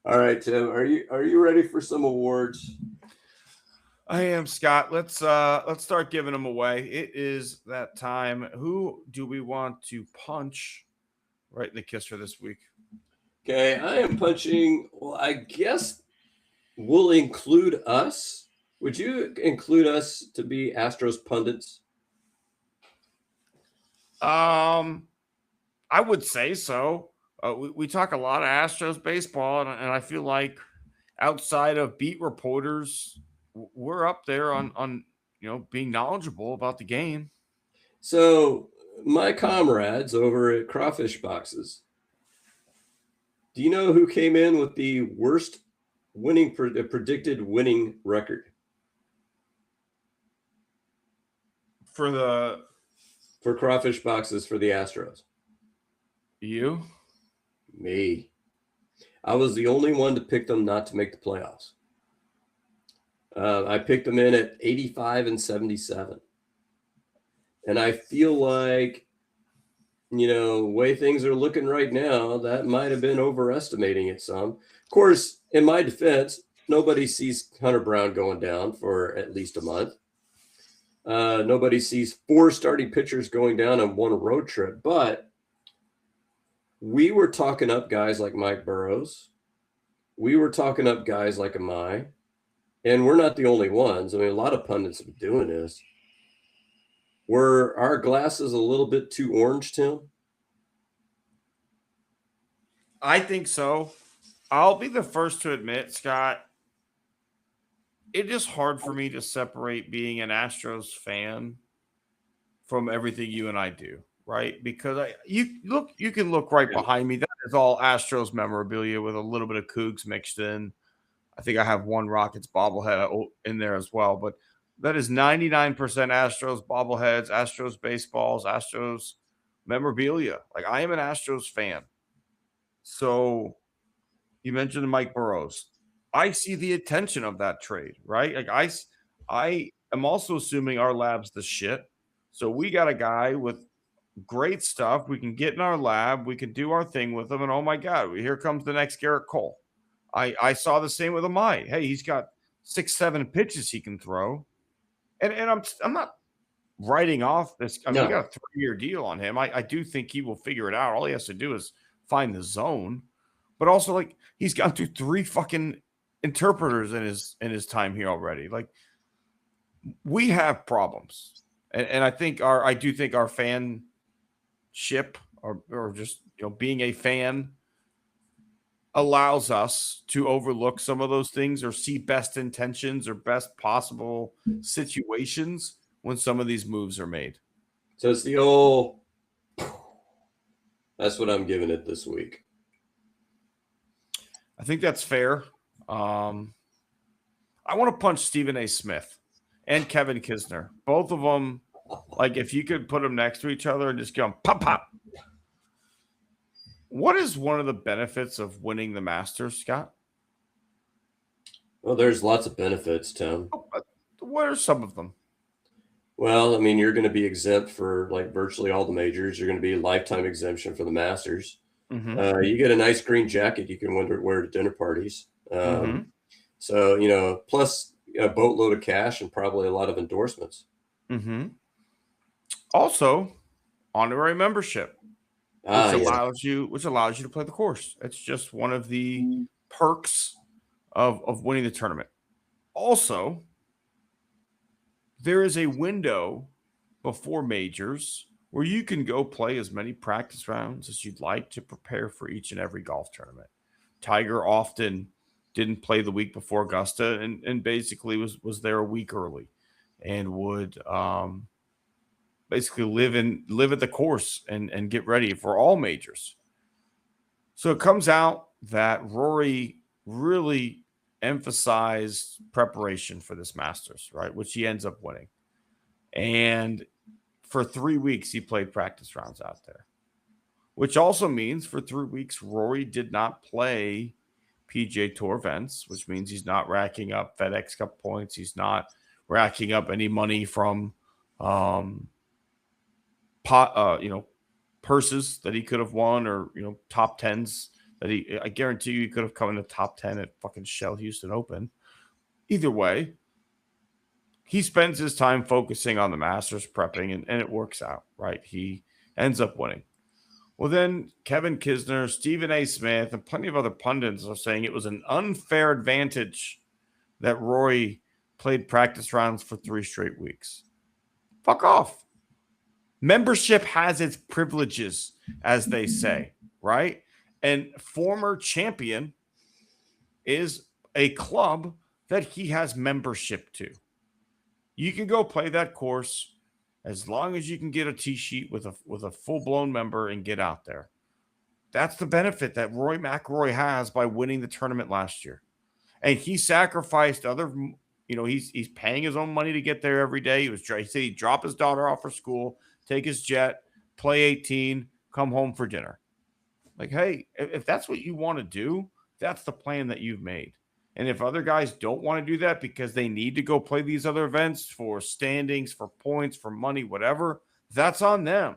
All right, Tim. Are you ready for some awards? I am, Scott. Let's start giving them away. It is that time. Who do we want to punch right in the kisser this week? Okay, I am punching. Well, I guess we'll include us. Would you include us to be Astros pundits? I would say so. We talk a lot of Astros baseball, and I feel like outside of beat reporters, we're up there on being knowledgeable about the game. So, my comrades over at Crawfish Boxes, do you know who came in with the worst predicted winning record For Crawfish Boxes for the Astros? you? Me. I was the only one to pick them not to make the playoffs. I picked them in at 85 and 77. And I feel like, the way things are looking right now, that might have been overestimating it some. Of course, in my defense, nobody sees Hunter Brown going down for at least a month. Nobody sees 4 starting pitchers going down on 1 road trip. But we were talking up guys like Mike Burrows. We were talking up guys like Amai. And we're not the only ones. I mean, a lot of pundits have been doing this. Were our glasses a little bit too orange, Tim? I think so. I'll be the first to admit, Scott, it is hard for me to separate being an Astros fan from everything you and I do, right? Because you can look right behind me. That is all Astros memorabilia with a little bit of Cougs mixed in. I think I have one Rockets bobblehead in there as well, but that is 99% Astros bobbleheads, Astros baseballs, Astros memorabilia. Like, I am an Astros fan. So you mentioned Mike Burrows. I see the attention of that trade, right? Like, I am also assuming our lab's the shit. So we got a guy with great stuff. We can get in our lab. We can do our thing with him. And oh my God, here comes the next Garrett Cole. I saw the same with Amai. Hey, he's got 6-7 pitches he can throw. And I'm not writing off this. I mean, we got a 3-year deal on him. I do think he will figure it out. All he has to do is find the zone. But also, like, he's gone through 3 fucking interpreters in his time here already. Like, we have problems. And I do think our fanship or just being a fan allows us to overlook some of those things or see best intentions or best possible situations when some of these moves are made. So it's the old, that's what I'm giving it this week. I think that's fair. I want to punch Stephen A. Smith and Kevin Kisner. Both of them, like, if you could put them next to each other and just go pop, pop. What is one of the benefits of winning the Masters, Scott? Well, there's lots of benefits, Tim. What are some of them? Well, I mean, you're going to be exempt for like virtually all the majors. You're going to be lifetime exemption for the Masters. Mm-hmm. You get a nice green jacket you can wear to dinner parties. So, plus a boatload of cash and probably a lot of endorsements. Mm-hmm. Also, honorary membership. Which allows you to play the course. It's just one of the perks of winning the tournament. Also, there is a window before majors where you can go play as many practice rounds as you'd like to prepare for each and every golf tournament. Tiger often didn't play the week before Augusta and basically was there a week early and would basically live at the course and get ready for all majors. So it comes out that Rory really emphasized preparation for this Masters, right? Which he ends up winning. And for 3 weeks, he played practice rounds out there, which also means for 3 weeks, Rory did not play PGA Tour events, which means he's not racking up FedEx Cup points. He's not racking up any money from um, purses that he could have won, or top tens that I guarantee you he could have come in the top 10 at fucking Shell Houston Open. Either way, he spends his time focusing on the Masters prepping, and it works out, right? He ends up winning. Well, then Kevin Kisner, Stephen A. Smith, and plenty of other pundits are saying it was an unfair advantage that Rory played practice rounds for 3 straight weeks. Fuck off. Membership has its privileges, as they say, right? And former champion is a club that he has membership to. You can go play that course as long as you can get a tee sheet with a full-blown member and get out there. That's the benefit that Rory McIlroy has by winning the tournament last year. And he sacrificed other, he's paying his own money to get there every day. He said he'd drop his daughter off for school, take his jet, play 18, come home for dinner. Like, hey, if that's what you want to do, that's the plan that you've made. And if other guys don't want to do that because they need to go play these other events for standings, for points, for money, whatever, that's on them.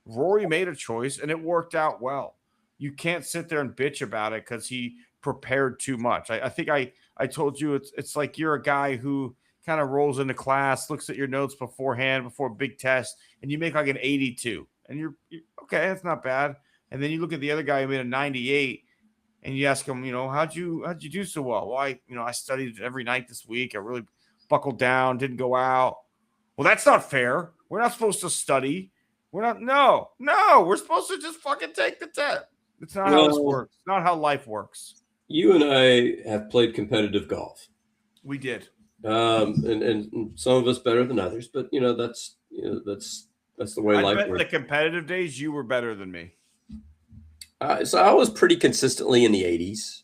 Rory made a choice and it worked out well. You can't sit there and bitch about it because he prepared too much. I think I told you it's like you're a guy who kind of rolls into class, looks at your notes beforehand, before a big test, and you make like an 82. And you're okay, that's not bad. And then you look at the other guy who made a 98. And you ask him, how'd you do so well? Well, I studied every night this week. I really buckled down, didn't go out. Well, that's not fair. We're not supposed to study. We're not. No. We're supposed to just fucking take the test. It's not how this works. It's not how life works. You and I have played competitive golf. We did. And some of us better than others, but that's the way life works. The competitive days, you were better than me. So I was pretty consistently in the 80s.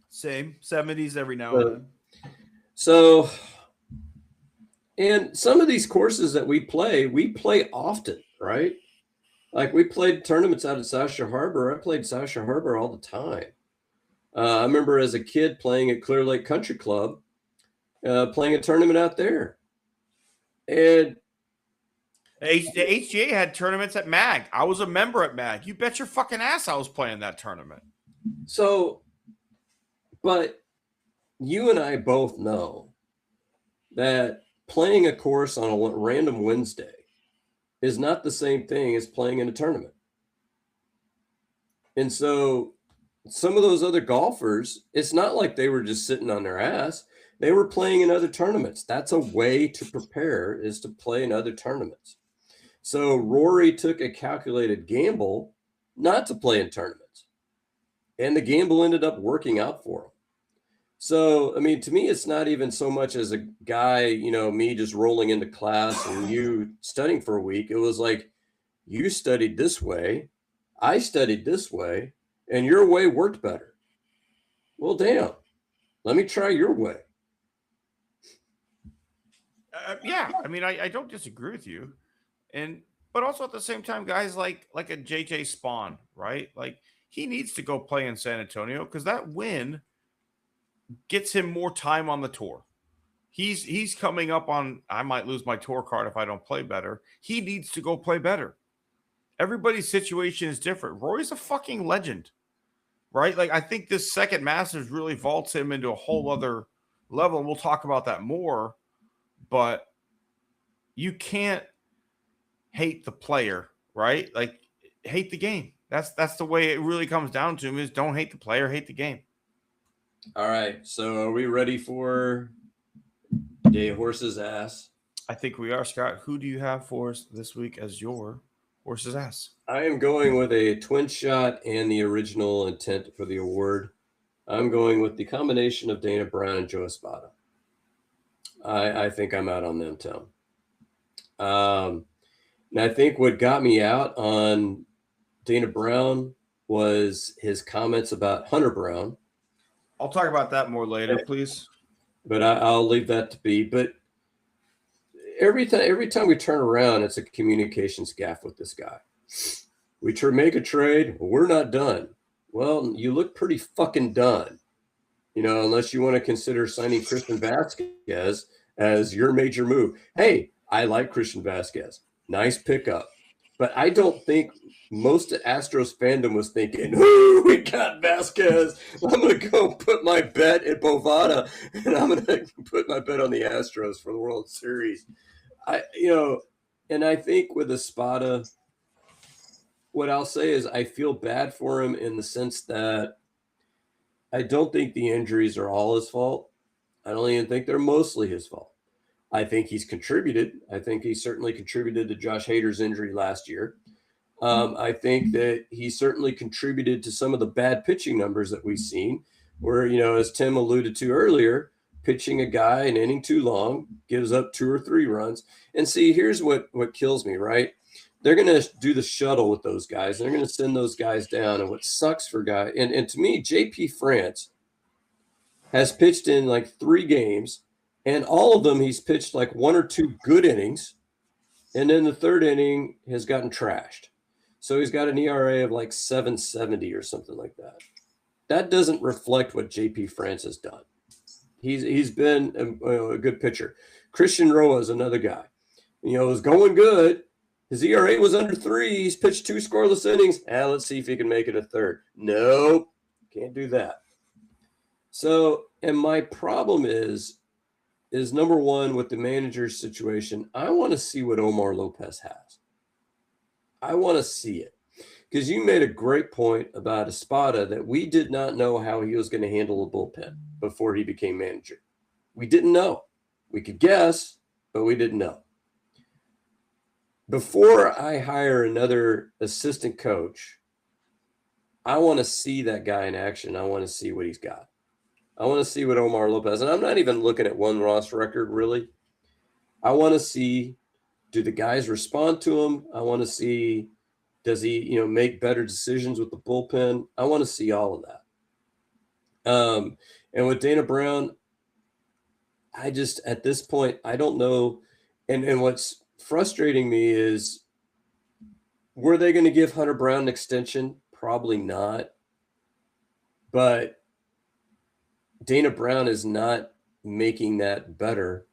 Same. 70s every now and then. So, and some of these courses that we play often, right? Like we played tournaments out at Sasha Harbor. I played Sasha Harbor all the time. I remember as a kid playing at Clear Lake Country Club, playing a tournament out there. And the HGA had tournaments at MAG. I was a member at MAG. You bet your fucking ass I was playing that tournament. So, but you and I both know that playing a course on a random Wednesday is not the same thing as playing in a tournament. And so some of those other golfers, it's not like they were just sitting on their ass. They were playing in other tournaments. That's a way to prepare, is to play in other tournaments. So Rory took a calculated gamble not to play in tournaments. And the gamble ended up working out for him. So, I mean, to me, it's not even so much as a guy, me just rolling into class and you studying for a week. It was like, you studied this way, I studied this way, and your way worked better. Well, damn, let me try your way. Yeah, I mean, I don't disagree with you. But also at the same time, guys like a JJ Spawn, right? Like he needs to go play in San Antonio because that win gets him more time on the tour. He's coming up on, I might lose my tour card if I don't play better. He needs to go play better. Everybody's situation is different. Rory's a fucking legend, right? Like I think this second Masters really vaults him into a whole other level. And we'll talk about that more, but you can't hate the player, right? Like hate the game. That's the way it really comes down to, is don't hate the player, hate the game. All right. So are we ready for Day Horse's Ass? I think we are, Scott. Who do you have for us this week as your horse's ass? I am going with a twin shot and the original intent for the award. I'm going with the combination of Dana Brown and Joe Espada. I think I'm out on them, Tom. And I think what got me out on Dana Brown was his comments about Hunter Brown. I'll talk about that more later, please. But I'll leave that to be. But every time we turn around, it's a communications gaffe with this guy. We make a trade. Well, we're not done. Well, you look pretty fucking done. Unless you want to consider signing Christian Vasquez as your major move. Hey, I like Christian Vasquez. Nice pickup. But I don't think most of Astros fandom was thinking, "Ooh, we got Vasquez. I'm going to go put my bet at Bovada, and I'm going to put my bet on the Astros for the World Series." And I think with Espada, what I'll say is I feel bad for him in the sense that I don't think the injuries are all his fault. I don't even think they're mostly his fault. I think he's contributed. I think he certainly contributed to Josh Hader's injury last year. I think that he certainly contributed to some of the bad pitching numbers that we've seen, where, as Tim alluded to earlier, pitching a guy an inning too long gives up 2 or 3 runs. And see, here's what kills me, right? They're going to do the shuttle with those guys. They're going to send those guys down. And what sucks for guys, and to me, JP France has pitched in like 3 games, and all of them he's pitched like 1 or 2 good innings, and then the 3rd inning has gotten trashed. So he's got an ERA of like 7.70 or something like that. That doesn't reflect what JP France has done. He's been a good pitcher. Christian Roa is another guy. Was going good. His ERA was under 3. He's pitched 2 scoreless innings. Let's see if he can make it a 3rd. Nope, can't do that. So, and my problem is number one, with the manager's situation, I want to see what Omar Lopez has. I want to see it. Because you made a great point about Espada that we did not know how he was going to handle a bullpen before he became manager. We didn't know. We could guess, but we didn't know. Before I hire another assistant coach, I want to see that guy in action. I want to see what he's got. I want to see what Omar Lopez, and I'm not even looking at one loss record, really. I want to see, do the guys respond to him? I want to see, does he, make better decisions with the bullpen? I want to see all of that. And with Dana Brown, I just, at this point, I don't know. And what's frustrating me is, were they going to give Hunter Brown an extension? Probably not. But Dana Brown is not making that better.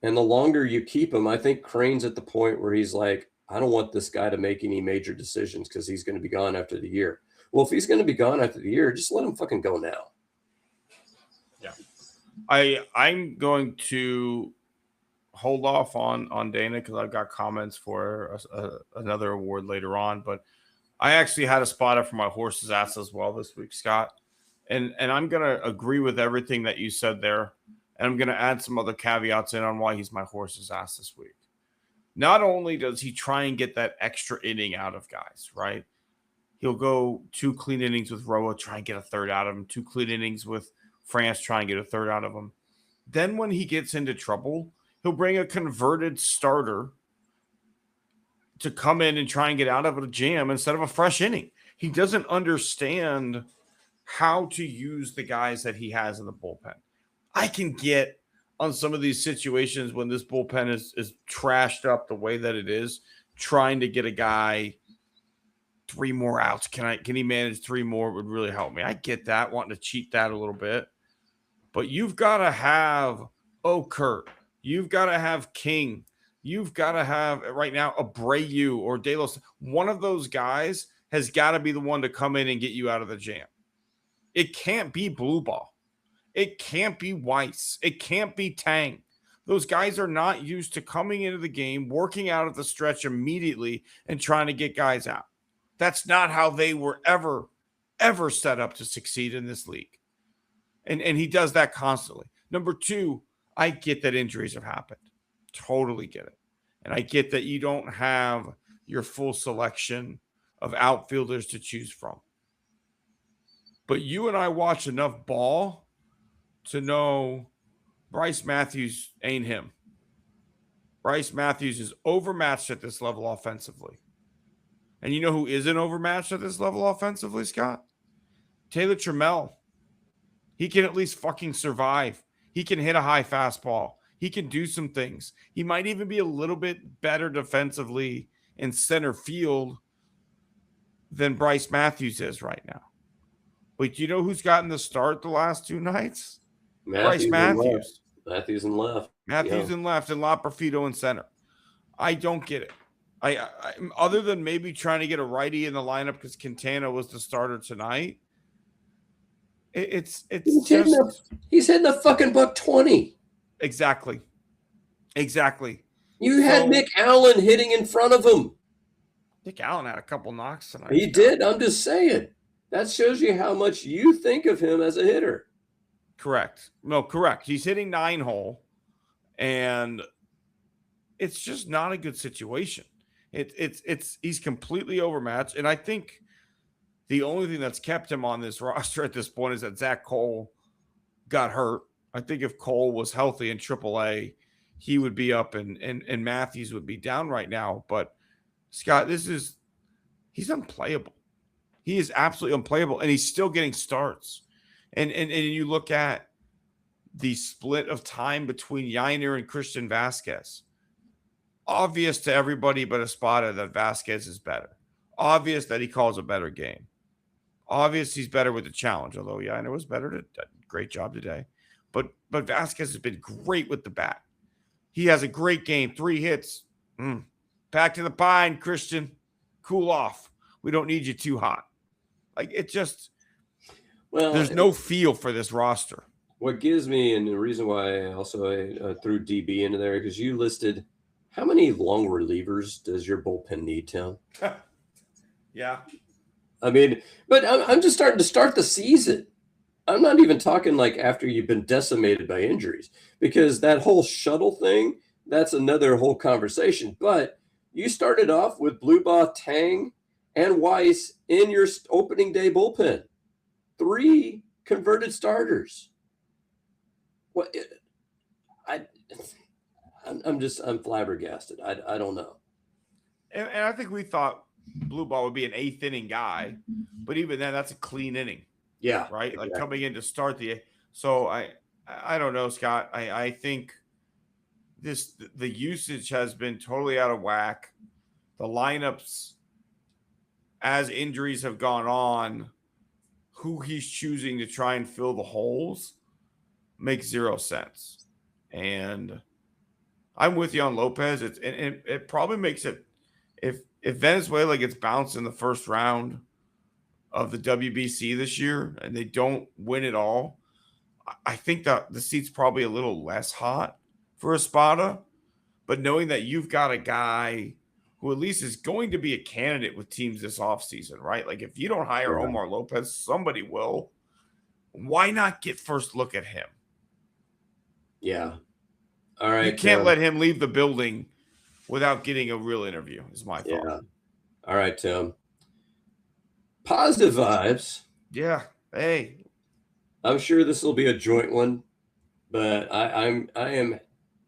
And the longer you keep him, I think Crane's at the point where he's like, I don't want this guy to make any major decisions because he's going to be gone after the year. Well, if he's going to be gone after the year, just let him fucking go now. Yeah. I'm going to hold off on Dana because I've got comments for another award later on. But I actually had a spotter for my horse's ass as well this week, Scott. And I'm going to agree with everything that you said there. And I'm going to add some other caveats in on why he's my horse's ass this week. Not only does he try and get that extra inning out of guys, right? He'll go 2 clean innings with Roa, try and get a 3rd out of him. 2 clean innings with France, try and get a 3rd out of him. Then when he gets into trouble, he'll bring a converted starter to come in and try and get out of a jam instead of a fresh inning. He doesn't understand how to use the guys that he has in the bullpen. I can get on some of these situations when this bullpen is trashed up the way that it is, trying to get a guy 3 more outs. Can he manage 3 more? It would really help me. I get that, wanting to cheat that a little bit. But you've got to have Kurt. You've got to have King. You've got to have, right now, Abreu or De Los. One of those guys has got to be the one to come in and get you out of the jam. It can't be Blue Ball. It can't be Weiss. It can't be Tang. Those guys are not used to coming into the game, working out at the stretch immediately, and trying to get guys out. That's not how they were ever set up to succeed in this league. And he does that constantly. Number 2, I get that injuries have happened. Totally get it. And I get that you don't have your full selection of outfielders to choose from. But you and I watch enough ball to know Bryce Matthews ain't him. Bryce Matthews is overmatched at this level offensively. And you know who isn't overmatched at this level offensively, Scott? Taylor Trammell. He can at least fucking survive. He can hit a high fastball. He can do some things. He might even be a little bit better defensively in center field than Bryce Matthews is right now. But you know who's gotten the start the last 2 nights? Bryce Matthews. Matthews in left. Matthews in left and La Profito in center. I don't get it. I other than maybe trying to get a righty in the lineup because Quintana was the starter tonight. It's He's just hitting the fucking $120. exactly. You had Nick Allen hitting in front of him. Nick Allen had a couple knocks tonight. He did. I'm just saying. That shows you how much you think of him as a hitter. Correct. No, correct. He's hitting 9-hole, and it's just not a good situation. He's completely overmatched, and I think the only thing that's kept him on this roster at this point is that Zach Cole got hurt. I think if Cole was healthy in AAA, he would be up and Matthews would be down right now. But Scott, he's unplayable. He is absolutely unplayable, and he's still getting starts. And you look at the split of time between Yainer and Christian Vasquez. Obvious to everybody but Espada that Vasquez is better. Obvious that he calls a better game. Obvious he's better with the challenge, although Yainer was better. Great job today. But Vasquez has been great with the bat. He has a great game. 3 hits. Back to the pine, Christian. Cool off. We don't need you too hot. Like, it just – there's no feel for this roster. What gives me – and the reason why I also threw DB into there, because you listed – how many long relievers does your bullpen need, Tim? Yeah. I mean, but I'm just starting to start the season. I'm not even talking like after you've been decimated by injuries, because that whole shuttle thing, that's another whole conversation. But you started off with Blubaugh, Tang, and Weiss in your opening day bullpen. 3 converted starters. What? I'm flabbergasted. I don't know. And I think we thought Blubaugh would be an 8th inning guy, but even then, that's a clean inning. Yeah. Right? Exactly. Like coming in to start the – so I don't know, Scott. I think the usage has been totally out of whack. The lineups, as injuries have gone on, who he's choosing to try and fill the holes makes 0 sense. And I'm with you on Lopez. It probably makes it if Venezuela gets bounced in the first round of the WBC this year and they don't win it all, I think that the seat's probably a little less hot for Espada. But knowing that you've got a guy who at least is going to be a candidate with teams this offseason, right? Like if you don't hire Omar Lopez, somebody will. Why not get first look at him? Yeah. All right. You can't let him leave the building without getting a real interview, is my thought. Yeah. All right, Tim. Positive vibes. Yeah. Hey. I'm sure this will be a joint one, but I am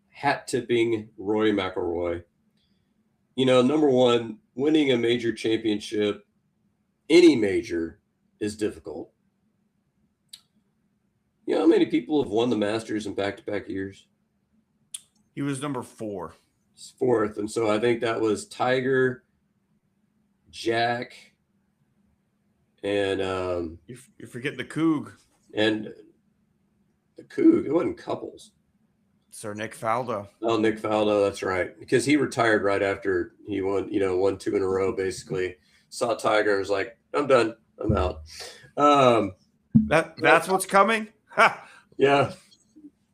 hat tipping Roy McIlroy. Number one, winning a major championship, any major, is difficult. You know how many people have won the Masters in back-to-back years? He was number 4. 4th. And so I think that was Tiger, Jack, and you're forgetting the Coug. And the Coug. It wasn't Couples. Sir Nick Faldo. Oh, Nick Faldo, that's right. Because he retired right after he won 2 in a row, basically. Saw Tiger and was like, I'm done. I'm out. That's what's coming? Ha! Yeah.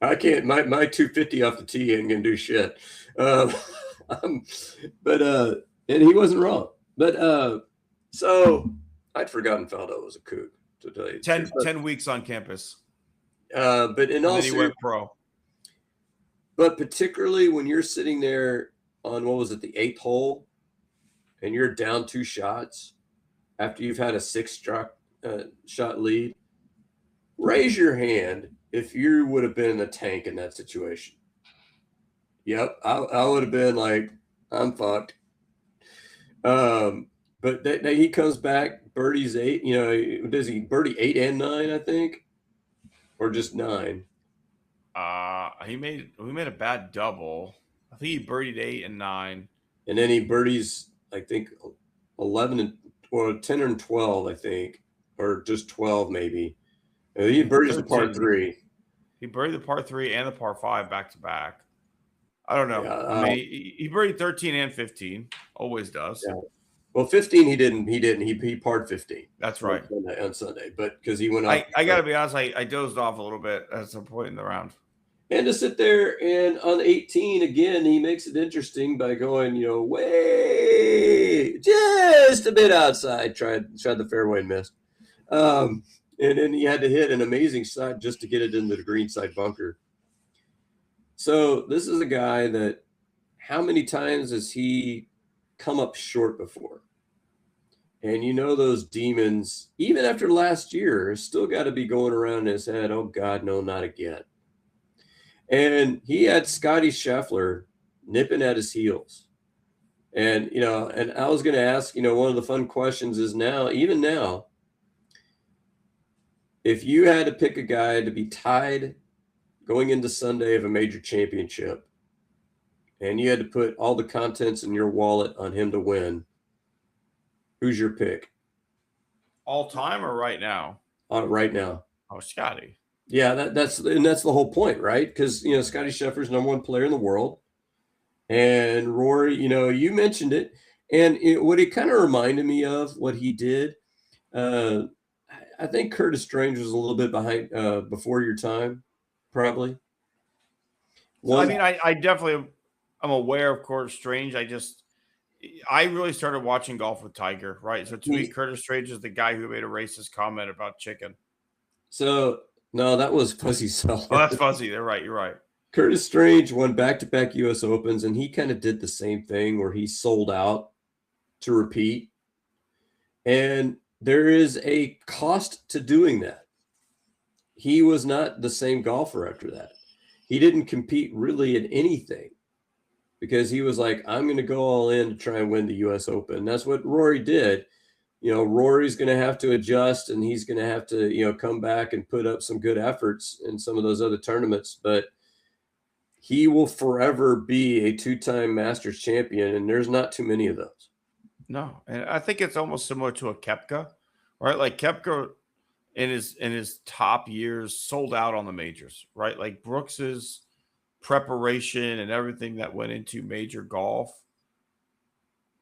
I can't. My 250 off the tee ain't gonna do shit. But and he wasn't wrong. But so I'd forgotten Faldo was a Coug, to tell you. 10 weeks on campus. But in all he went pro. But particularly when you're sitting there on, what was it, the 8th hole, and you're down 2 shots after you've had a 6-shot lead, raise your hand if you would have been in the tank in that situation. Yep, I would have been like, I'm fucked. But he comes back, birdies 8. Does he birdie 8 and 9? I think, or just 9. We made a bad double. I think he birdied 8 and 9, and then he birdies, I think, 11 or 10 and 12, I think, or just 12 maybe. He birdies the par 3. He birdied the par 3 and the par 5 back to back. I don't know. Yeah, I mean, he birdied 13 and 15. Always does. yeah. Well, 15 he didn't. He parred 15. That's right. On Sunday, but because he went up. I got to be honest, I dozed off a little bit at some point in the round. And to sit there and on 18 again, he makes it interesting by going, way just a bit outside. Tried the fairway and missed. And then he had to hit an amazing shot just to get it into the green side bunker. So this is a guy that, how many times has he come up short before? And those demons, even after last year, still got to be going around in his head. Oh God, no, not again. And he had Scotty Scheffler nipping at his heels. And, and I was going to ask, one of the fun questions is even now, if you had to pick a guy to be tied going into Sunday of a major championship, and you had to put all the contents in your wallet on him to win, who's your pick? All time or right now? Right now. Oh, Scotty. Yeah, that's the whole point, right? Because Scotty Scheffler's #1 player in the world, and Rory, you mentioned it, and what it kind of reminded me of what he did. I think Curtis Strange was a little bit behind before your time, probably. I mean, I definitely I'm aware of Curtis Strange. I really started watching golf with Tiger, right? So to me, Curtis Strange is the guy who made a racist comment about chicken. So no, that was Fuzzy Sullivan. Oh, that's Fuzzy. They're right. You're right. Curtis Strange won back-to-back U.S. Opens, and he kind of did the same thing where he sold out to repeat. And there is a cost to doing that. He was not the same golfer after that. He didn't compete really in anything because he was like, I'm going to go all in to try and win the U.S. Open. And that's what Rory did. Rory's going to have to adjust, and he's going to have to, come back and put up some good efforts in some of those other tournaments. But he will forever be a 2-time Masters champion, and there's not too many of those. No, and I think it's almost similar to a Koepka, right? Like Koepka in his top years sold out on the majors, right? Like Brooks's preparation and everything that went into major golf.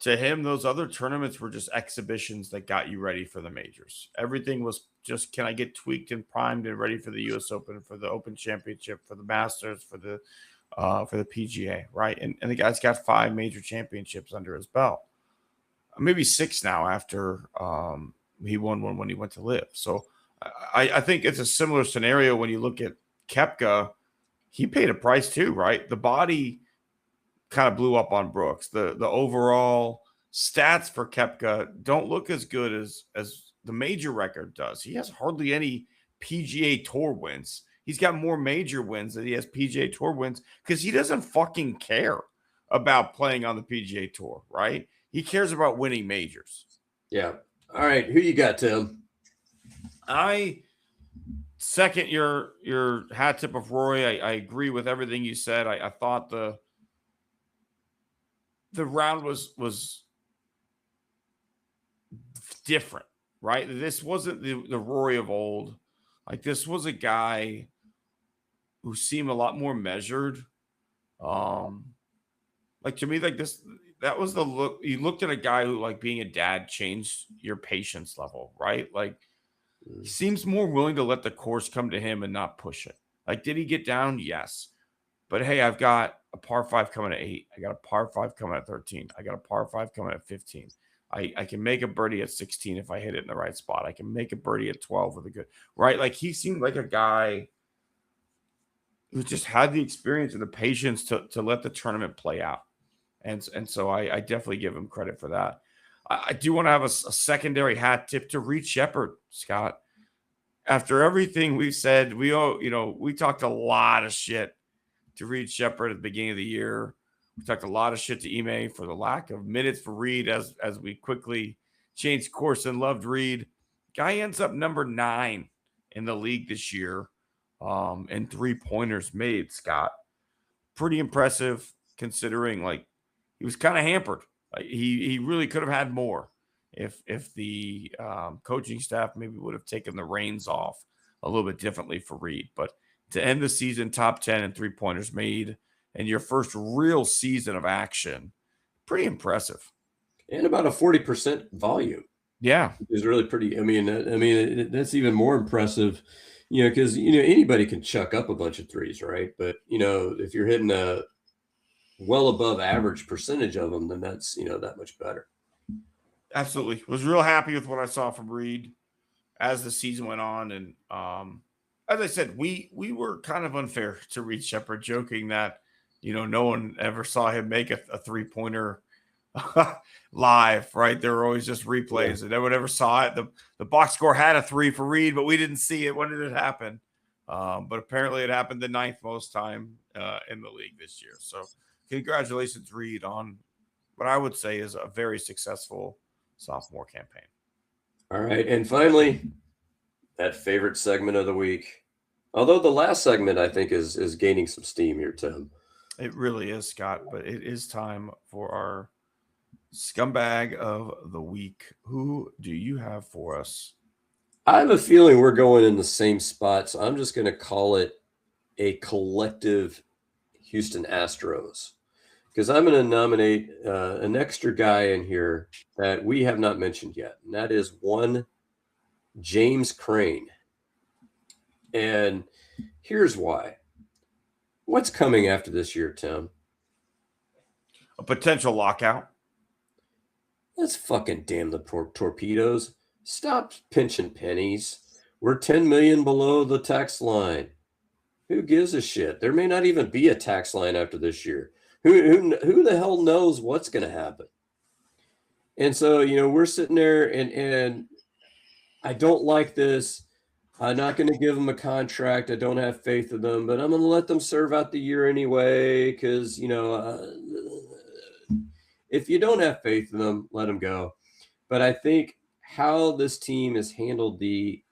To him, those other tournaments were just exhibitions that got you ready for the majors. Everything was just, can I get tweaked and primed and ready for the U.S. Open, for the Open Championship, for the Masters, for the PGA, right? And the guy's got 5 major championships under his belt, maybe 6 now after he won one when he went to live. So I think it's a similar scenario when you look at Koepka. He paid a price too, right? The body kind of blew up on Brooks. The overall stats for Koepka don't look as good as the major record does. He has hardly any PGA Tour wins. He's got more major wins than he has PGA Tour wins because he doesn't fucking care about playing on the PGA Tour, right? He cares about winning majors. Yeah. All right. Who you got, Tim? I second your hat tip of Rory. I agree with everything you said. I thought the round was different, right? This wasn't the Rory of old. Like, this was a guy who seemed a lot more measured. Like, to me, like this, that was the look. You looked at a guy who, like, being a dad changed your patience level, right? Like, he seems more willing to let the course come to him and not push it. Like, did he get down? Yes. But hey, I've got a par 5 coming at 8. I got a par 5 coming at 13. I got a par 5 coming at 15. I can make a birdie at 16 if I hit it in the right spot. I can make a birdie at 12 with a good, right? Like, he seemed like a guy who just had the experience and the patience to let the tournament play out. And so I definitely give him credit for that. I do want to have a secondary hat tip to Reed Shepherd, Scott. After everything we've said, we talked a lot of shit to Reed Shepherd at the beginning of the year. We talked a lot of shit to Ime for the lack of minutes for Reed as we quickly changed course and loved Reed. Guy ends up number 9 in the league this year, and 3-pointers made, Scott. Pretty impressive considering, like, he was kind of hampered. He really could have had more if the coaching staff maybe would have taken the reins off a little bit differently for Reed. But to end the season top 10 and 3-pointers made, in your first real season of action. Pretty impressive. And about a 40% volume. Yeah. Is really pretty. That's even more impressive, because, anybody can chuck up a bunch of threes, right? But, if you're hitting a well above average percentage of them, then that's, that much better. Absolutely. Was real happy with what I saw from Reed as the season went on. And as I said, we were kind of unfair to Reed Shepherd, joking that, no one ever saw him make a three-pointer live, right? There were always just replays, and no one ever saw it. The box score had a 3 for Reed, but we didn't see it. When did it happen? But apparently it happened the 9th most time in the league this year. So congratulations, Reed, on what I would say is a very successful sophomore campaign. All right. And finally, that favorite segment of the week. Although the last segment, I think, is gaining some steam here, Tim. It really is, Scott, but it is time for our scumbag of the week. Who do you have for us? I have a feeling we're going in the same spot, so I'm just going to call it a collective Houston Astros, because I'm going to nominate an extra guy in here that we have not mentioned yet, and that is one James Crane. And here's why. What's coming after this year, Tim? A potential lockout. Let's fucking damn the torpedoes. Stop pinching pennies. We're 10 million below the tax line. Who gives a shit? There may not even be a tax line after this year. Who the hell knows what's going to happen? And so, we're sitting there and I don't like this. I'm not going to give them a contract. I don't have faith in them, but I'm going to let them serve out the year anyway, because, if you don't have faith in them, let them go. But I think how this team has handled the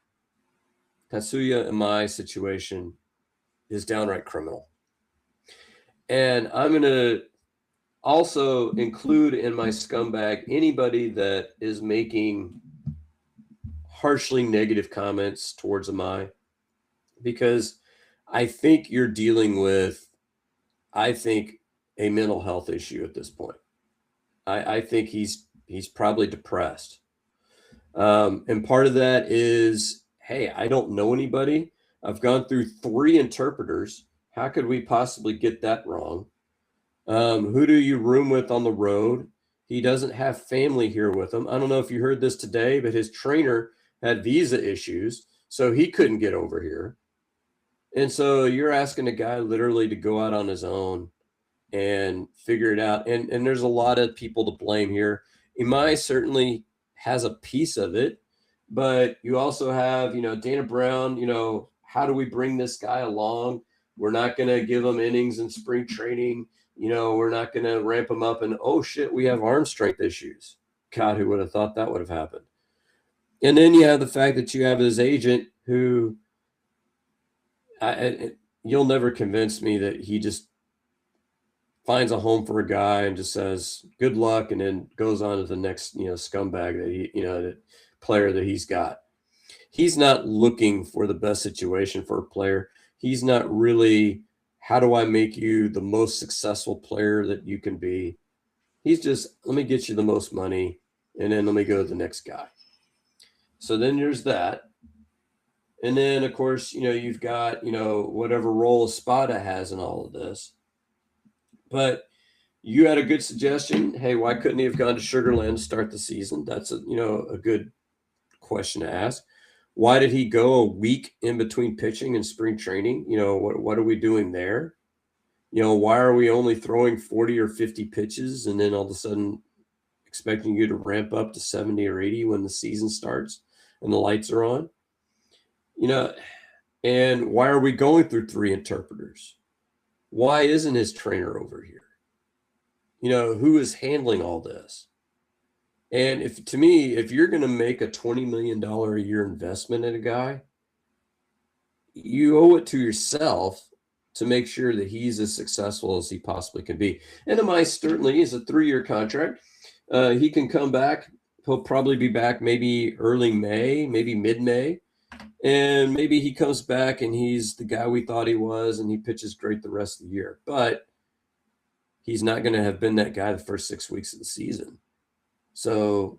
Tatsuya Imai situation is downright criminal. And I'm going to also include in my scumbag anybody that is making harshly negative comments towards Imai, because I think you're dealing with, a mental health issue at this point. I think he's probably depressed. And part of that is, hey, I don't know anybody. I've gone through 3 interpreters. How could we possibly get that wrong? Who do you room with on the road? He doesn't have family here with him. I don't know if you heard this today, but his trainer had visa issues, so he couldn't get over here. And so you're asking a guy literally to go out on his own and figure it out. And there's a lot of people to blame here. Imai certainly has a piece of it, but you also have, Dana Brown, how do we bring this guy along? We're not going to give him innings in spring training. We're not going to ramp him up and, oh shit, we have arm strength issues. God, who would have thought that would have happened? And then you have the fact that you have his agent who you'll never convince me that he just finds a home for a guy and just says good luck and then goes on to the next scumbag that the player that he's got. He's not looking for the best situation for a player. He's not really, how do I make you the most successful player that you can be? He's just, let me get you the most money and then let me go to the next guy. So then there's that. And then, of course, you've got, whatever role Espada has in all of this. But you had a good suggestion. Hey, why couldn't he have gone to Sugar Land to start the season? That's a good question to ask. Why did he go a week in between pitching and spring training? What are we doing there? Why are we only throwing 40 or 50 pitches and then all of a sudden expecting you to ramp up to 70 or 80 when the season starts and the lights are on? And why are we going through 3 interpreters? Why isn't his trainer over here? Who is handling all this? And if you're going to make a $20 million a year investment in a guy, you owe it to yourself to make sure that he's as successful as he possibly can be. And Imai certainly is a 3-year contract. He can come back. He'll probably be back maybe early May, maybe mid-May. And maybe he comes back and he's the guy we thought he was and he pitches great the rest of the year. But he's not going to have been that guy the first 6 weeks of the season. So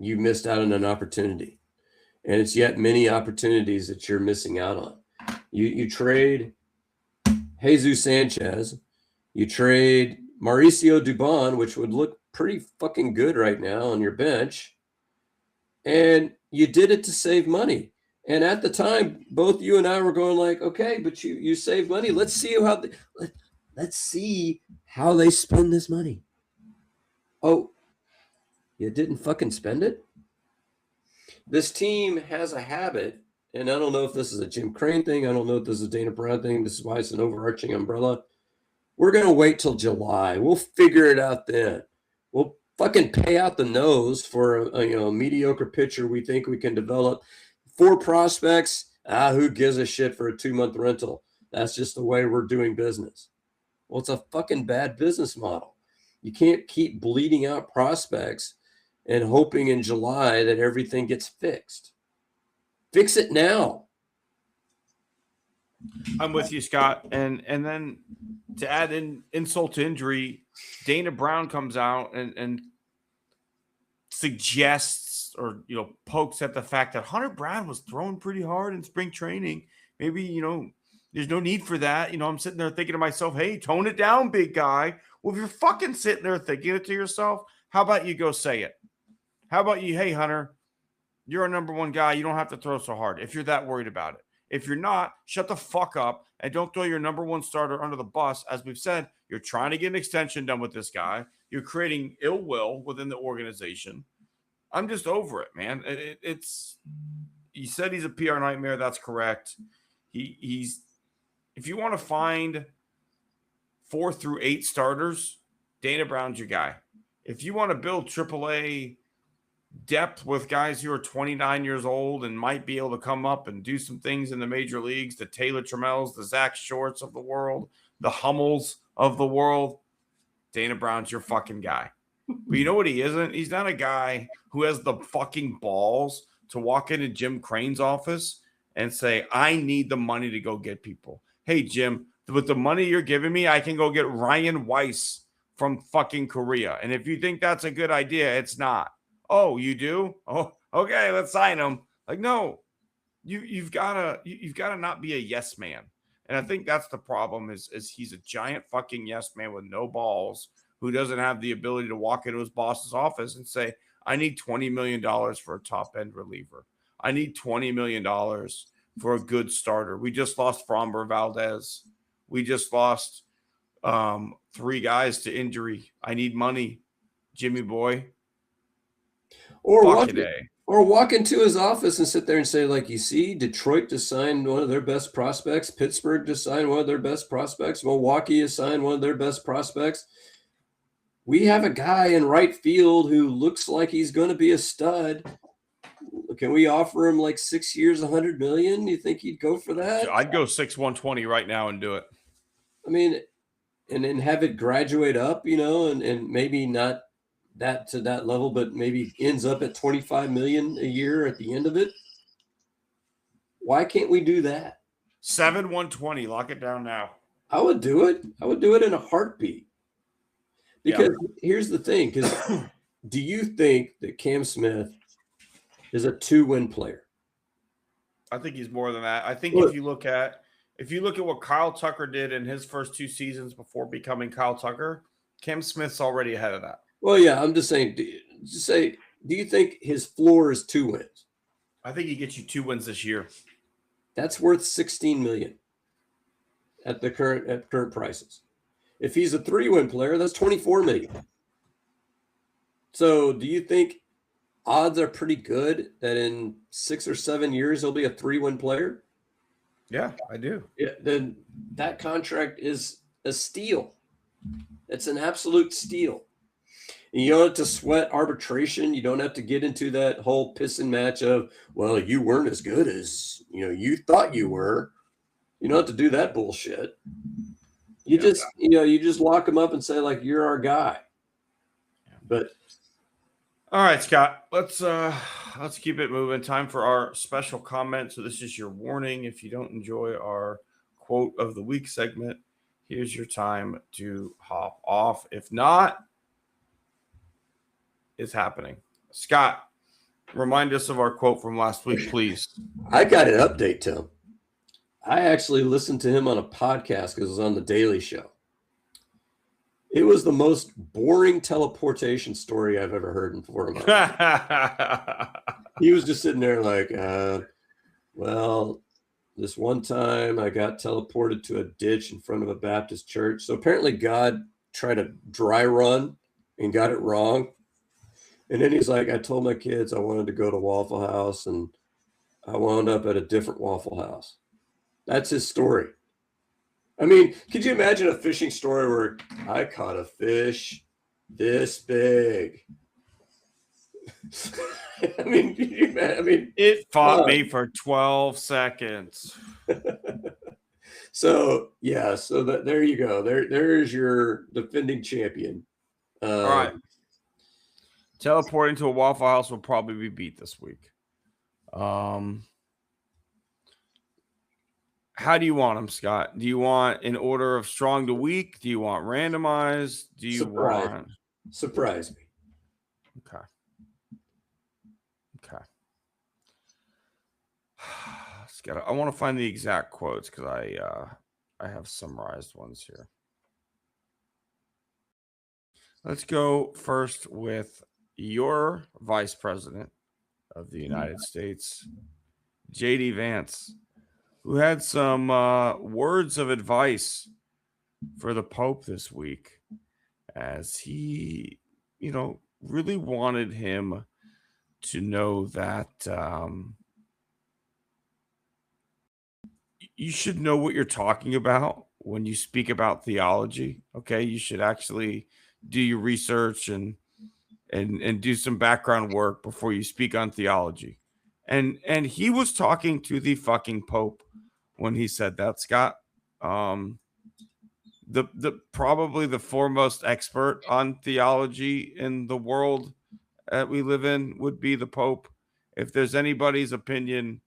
you missed out on an opportunity. And it's yet many opportunities that you're missing out on. You trade Jesus Sanchez, you trade Mauricio Dubon, which would look pretty fucking good right now on your bench, and you did it to save money. And at the time, both you and I were going like, okay, but you saved money. Let's see how they spend this money. Oh, you didn't fucking spend it? This team has a habit, and I don't know if this is a Jim Crane thing. I don't know if this is a Dana Brown thing. This is why it's an overarching umbrella. We're going to wait till July. We'll figure it out then. We'll fucking pay out the nose for a mediocre pitcher we think we can develop. 4 prospects, who gives a shit for a 2-month rental? That's just the way we're doing business. Well, it's a fucking bad business model. You can't keep bleeding out prospects and hoping in July that everything gets fixed. Fix it now. I'm with you, Scott. And then to add in insult to injury, Dana Brown comes out and suggests or pokes at the fact that Hunter Brown was throwing pretty hard in spring training. Maybe, there's no need for that. I'm sitting there thinking to myself, hey, tone it down, big guy. Well, if you're fucking sitting there thinking it to yourself, how about you go say it? How about you, hey, Hunter, you're our number one guy. You don't have to throw so hard if you're that worried about it. If you're not, shut the fuck up and don't throw your number one starter under the bus. As we've said, you're trying to get an extension done with this guy. You're creating ill will within the organization. I'm just over it, man. It's you said he's a PR nightmare. That's correct. He's if you want to find 4 through 8 starters, Dana Brown's your guy. If you want to build AAA depth with guys who are 29 years old and might be able to come up and do some things in the major leagues, the Taylor Trammels, the Zach Shorts of the world, the Hummels of the world, Dana Brown's your fucking guy. But you know what he isn't? He's not a guy who has the fucking balls to walk into Jim Crane's office and say, I need the money to go get people. Hey, Jim, with the money you're giving me, I can go get Ryan Weiss from fucking Korea. And if you think that's a good idea, it's not. Oh, you do? Oh, okay, let's sign him. Like, no, you've gotta not be a yes man. And I think that's the problem is he's a giant fucking yes man with no balls who doesn't have the ability to walk into his boss's office and say, I need $20 million for a top end reliever. I need $20 million for a good starter. We just lost Framber Valdez. We just lost 3 guys to injury. I need money, Jimmy boy. Or walk into his office and sit there and say, like, you see, Detroit just signed one of their best prospects. Pittsburgh just signed one of their best prospects. Milwaukee has signed one of their best prospects. We have a guy in right field who looks like he's going to be a stud. Can we offer him like 6 years, $100 million? You think he'd go for that? I'd go 6/120 right now and do it. I mean, and then have it graduate up, and maybe not that to that level, but maybe ends up at $25 million a year at the end of it. Why can't we do that? 7/120, lock it down now. I would do it. I would do it in a heartbeat. Because here's the thing, because do you think that Cam Smith is a 2-win player? I think he's more than that. I think if you look at what Kyle Tucker did in his first 2 seasons before becoming Kyle Tucker, Cam Smith's already ahead of that. Well, yeah, I'm just saying. Do you think his floor is 2 wins? I think he gets you 2 wins this year. That's worth $16 million at current prices. If he's a 3-win player, that's $24 million. So, do you think odds are pretty good that in 6 or 7 years he'll be a 3-win player? Yeah, I do. Yeah, then that contract is a steal. It's an absolute steal. And you don't have to sweat arbitration. You don't have to get into that whole piss and match of, well, you weren't as good as you thought you were. You don't have to do that bullshit. You just lock them up and say, like, you're our guy. But all right, Scott, let's keep it moving. Time for our special comment. So this is your warning. If you don't enjoy our quote of the week segment, here's your time to hop off. If not, it's happening. Scott, remind us of our quote from last week, please. I got an update, Tim. I actually listened to him on a podcast because it was on the Daily Show. It was the most boring teleportation story I've ever heard in 4 months. He was just sitting there like, well, this one time I got teleported to a ditch in front of a Baptist church. So apparently God tried a dry run and got it wrong. And then he's like, I told my kids I wanted to go to Waffle House, and I wound up at a different Waffle House. That's his story. I mean, could you imagine a fishing story where I caught a fish this big? I mean, it fought me for 12 seconds. So there you go. There's your defending champion. All right. Teleporting to a Waffle House will probably be beat this week. How do you want them, Scott? Do you want in order of strong to weak? Do you want randomized? Do you want surprise me? Okay. Scott, I want to find the exact quotes because I have summarized ones here. Let's go first with your Vice President of the United States, J.D. Vance, who had some words of advice for the Pope this week, as he, really wanted him to know that you should know what you're talking about when you speak about theology. Okay, you should actually do your research and do some background work before you speak on theology. And he was talking to the fucking Pope when he said that, Scott. The probably the foremost expert on theology in the world that we live in would be the Pope. If there's anybody's opinion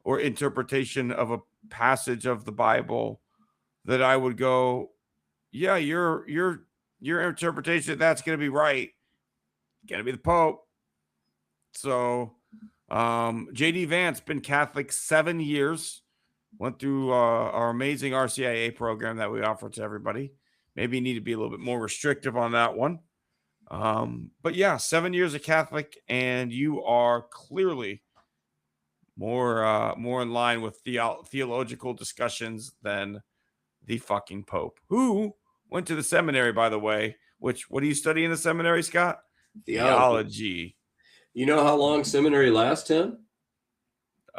or interpretation of a passage of the Bible that I would go, yeah, your interpretation, that's going to be right. Got to be the Pope. So J.D. Vance, been Catholic 7 years, went through our amazing RCIA program that we offer to everybody. Maybe you need to be a little bit more restrictive on that one. But yeah, 7 years of Catholic, and you are clearly more in line with theological discussions than the fucking Pope, who went to the seminary, by the way. What do you study in the seminary, Scott? Theology. You know how long seminary lasts, Tim?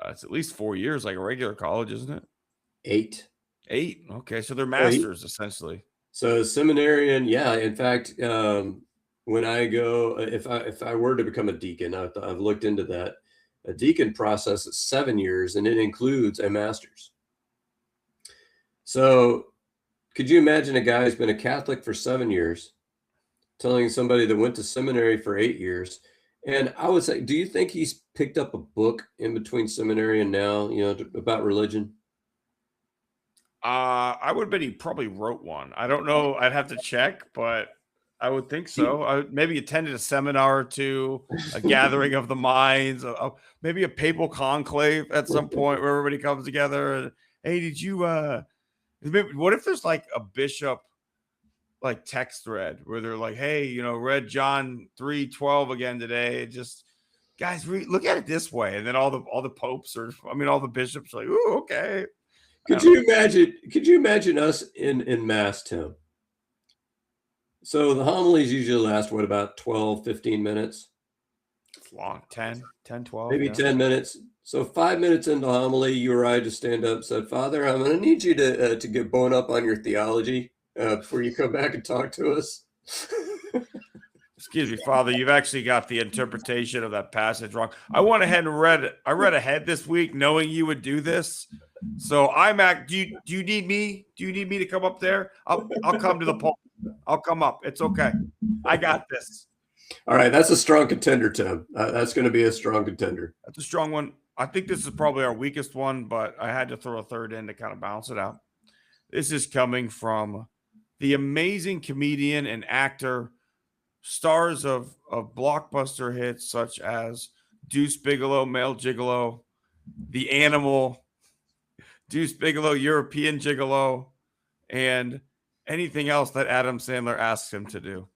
It's at least 4 years, like a regular college, isn't it? 8. 8. Okay, so they're masters essentially. So seminarian, yeah. In fact, when I go, if I were to become a deacon, I've looked into that. A deacon process is 7 years, and it includes a master's. So could you imagine a guy who's been a Catholic for 7 years telling somebody that went to seminary for 8 years? And I would say, do you think he's picked up a book in between seminary and now, about religion? I would bet he probably wrote one. I don't know. I'd have to check, but I would think so. I maybe attended a seminar or two, a gathering of the minds, maybe a papal conclave at some point where everybody comes together. And, hey, did you? What if there's like a bishop, like text thread where they're like, hey, read John 3:12 again today. Just guys, look at it this way, and then all the popes all the bishops are like, ooh, okay. Could you imagine us in mass, Tim? So the homilies usually last, about 12, 15 minutes? It's long, 10, 12. Maybe 10 minutes. So 5 minutes into homily, you or I just stand up and said, Father, I'm going to need you to get bone up on your theology before you come back and talk to us. Excuse me, Father, you've actually got the interpretation of that passage wrong. I went ahead and read ahead this week knowing you would do this. So do you need me? Do you need me to come up there? I'll come to the pulpit. I'll come up. It's okay. I got this. All right. That's a strong contender, Tim. That's going to be a strong contender. That's a strong one. I think this is probably our weakest one, but I had to throw a third in to kind of balance it out. This is coming from the amazing comedian and actor, stars of blockbuster hits such as Deuce Bigalow, Male Gigolo, The Animal, Deuce Bigalow, European Gigolo, and anything else that Adam Sandler asks him to do.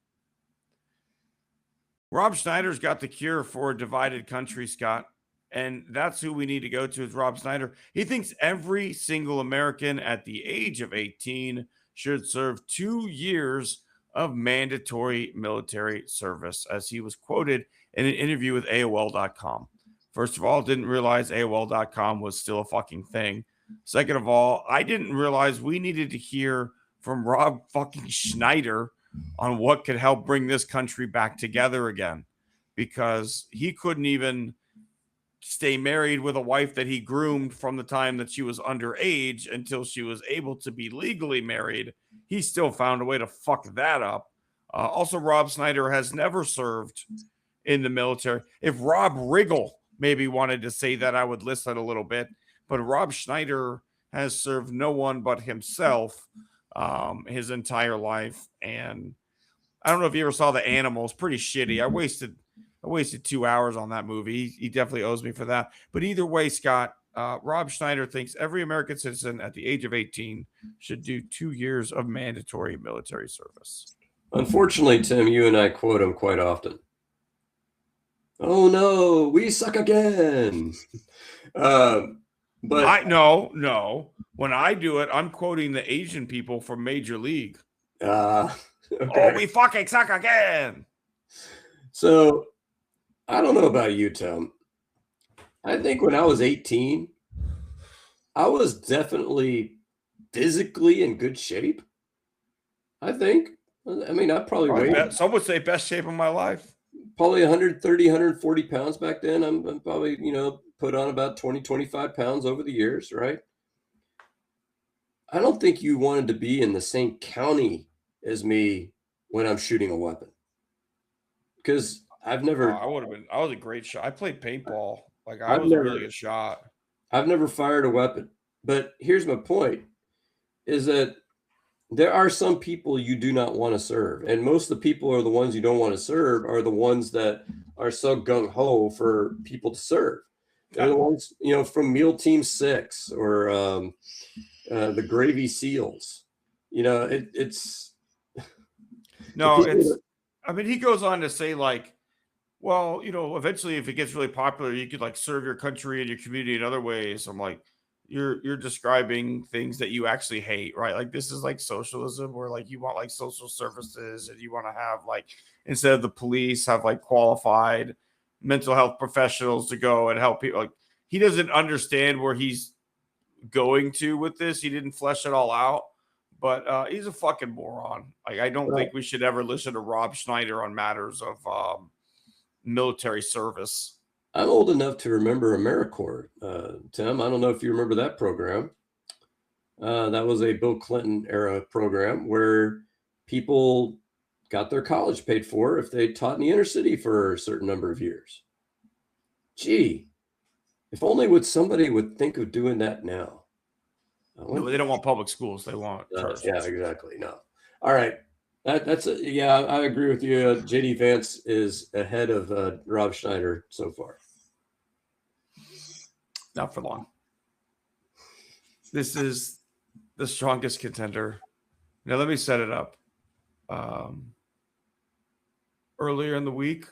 Rob Schneider's got the cure for a divided country, Scott. And that's who we need to go to is Rob Schneider. He thinks every single American at the age of 18 should serve 2 years of mandatory military service, as he was quoted in an interview with AOL.com. First of all, didn't realize AOL.com was still a fucking thing. Second of all, I didn't realize we needed to hear from Rob fucking Schneider on what could help bring this country back together again, because he couldn't even stay married with a wife that he groomed from the time that she was underage until she was able to be legally married. He still found a way to fuck that up. Also, Rob Schneider has never served in the military. If Rob Riggle maybe wanted to say that, I would listen a little bit. But Rob Schneider has served no one but himself his entire life. And I don't know if you ever saw The Animal. It's pretty shitty. I wasted 2 hours on that movie. He definitely owes me for that. But either way, Scott, Rob Schneider thinks every American citizen at the age of 18 should do 2 years of mandatory military service. Unfortunately, Tim, you and I quote him quite often. Oh no, we suck again. But no. When I do it, I'm quoting the Asian people from Major League. Okay. Oh, we fucking suck again. So I don't know about you, Tim. I think when I was 18, I was definitely physically in good shape. I think. I mean, I probably weighed. Some would say best shape of my life. Probably 130, 140 pounds back then. I'm probably, put on about 20, 25 pounds over the years, right? I don't think you wanted to be in the same county as me when I'm shooting a weapon. Because I've never. I was a great shot. I played paintball. I was a really good shot. I've never fired a weapon. But here's my point, is that there are some people you do not want to serve. And most of the people are the ones you don't want to serve are the ones that are so gung-ho for people to serve. They're the ones, from MEAL Team 6 or the Gravy SEALs. It's. No, he goes on to say, well, eventually if it gets really popular, you could serve your country and your community in other ways. I'm like, you're describing things that you actually hate, right? This is socialism where you want social services and you want to have instead of the police have qualified mental health professionals to go and help people. He doesn't understand where he's going to with this. He didn't flesh it all out, but he's a fucking moron. I don't think we should ever listen to Rob Schneider on matters of military service. I'm old enough to remember AmeriCorps, Tim. I don't know if you remember that program. That was a Bill Clinton era program where people got their college paid for if they taught in the inner city for a certain number of years. Gee, if only somebody would think of doing that now. No, they don't want public schools. They want church. Yeah, exactly. No. All right. I agree with you. JD Vance is ahead of Rob Schneider so far. Not for long. This is the strongest contender. Now, let me set it up. Earlier in the week,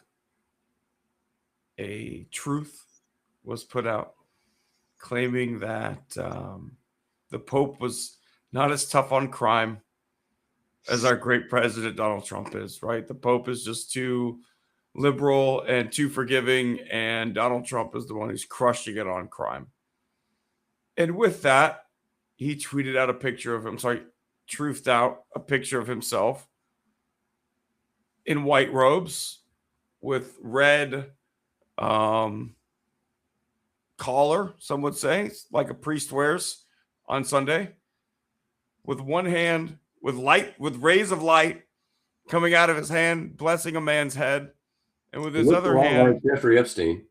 a truth was put out claiming that the Pope was not as tough on crime as our great president Donald Trump is, right? The Pope is just too liberal and too forgiving, and Donald Trump is the one who's crushing it on crime. And with that, he tweeted out a picture of him, truthed out a picture of himself in white robes with red collar, some would say, like a priest wears on Sunday, with one hand, with rays of light coming out of his hand, blessing a man's head, and with his other hand, like Jeffrey Epstein.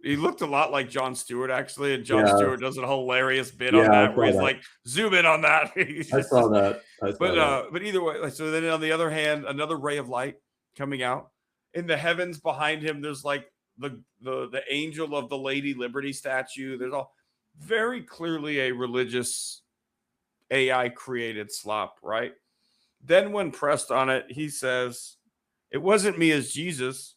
He looked a lot like Jon Stewart, actually, and Jon Yeah, Stewart does a hilarious bit yeah, on I that where saw he's that. like, "Zoom in on that." I saw that. But either way, like, so then on the other hand, another ray of light coming out in the heavens behind him. There's like the angel of the Lady Liberty statue. There's all very clearly a religious AI created slop, right? Then when pressed on it, he says, "It wasn't me as Jesus.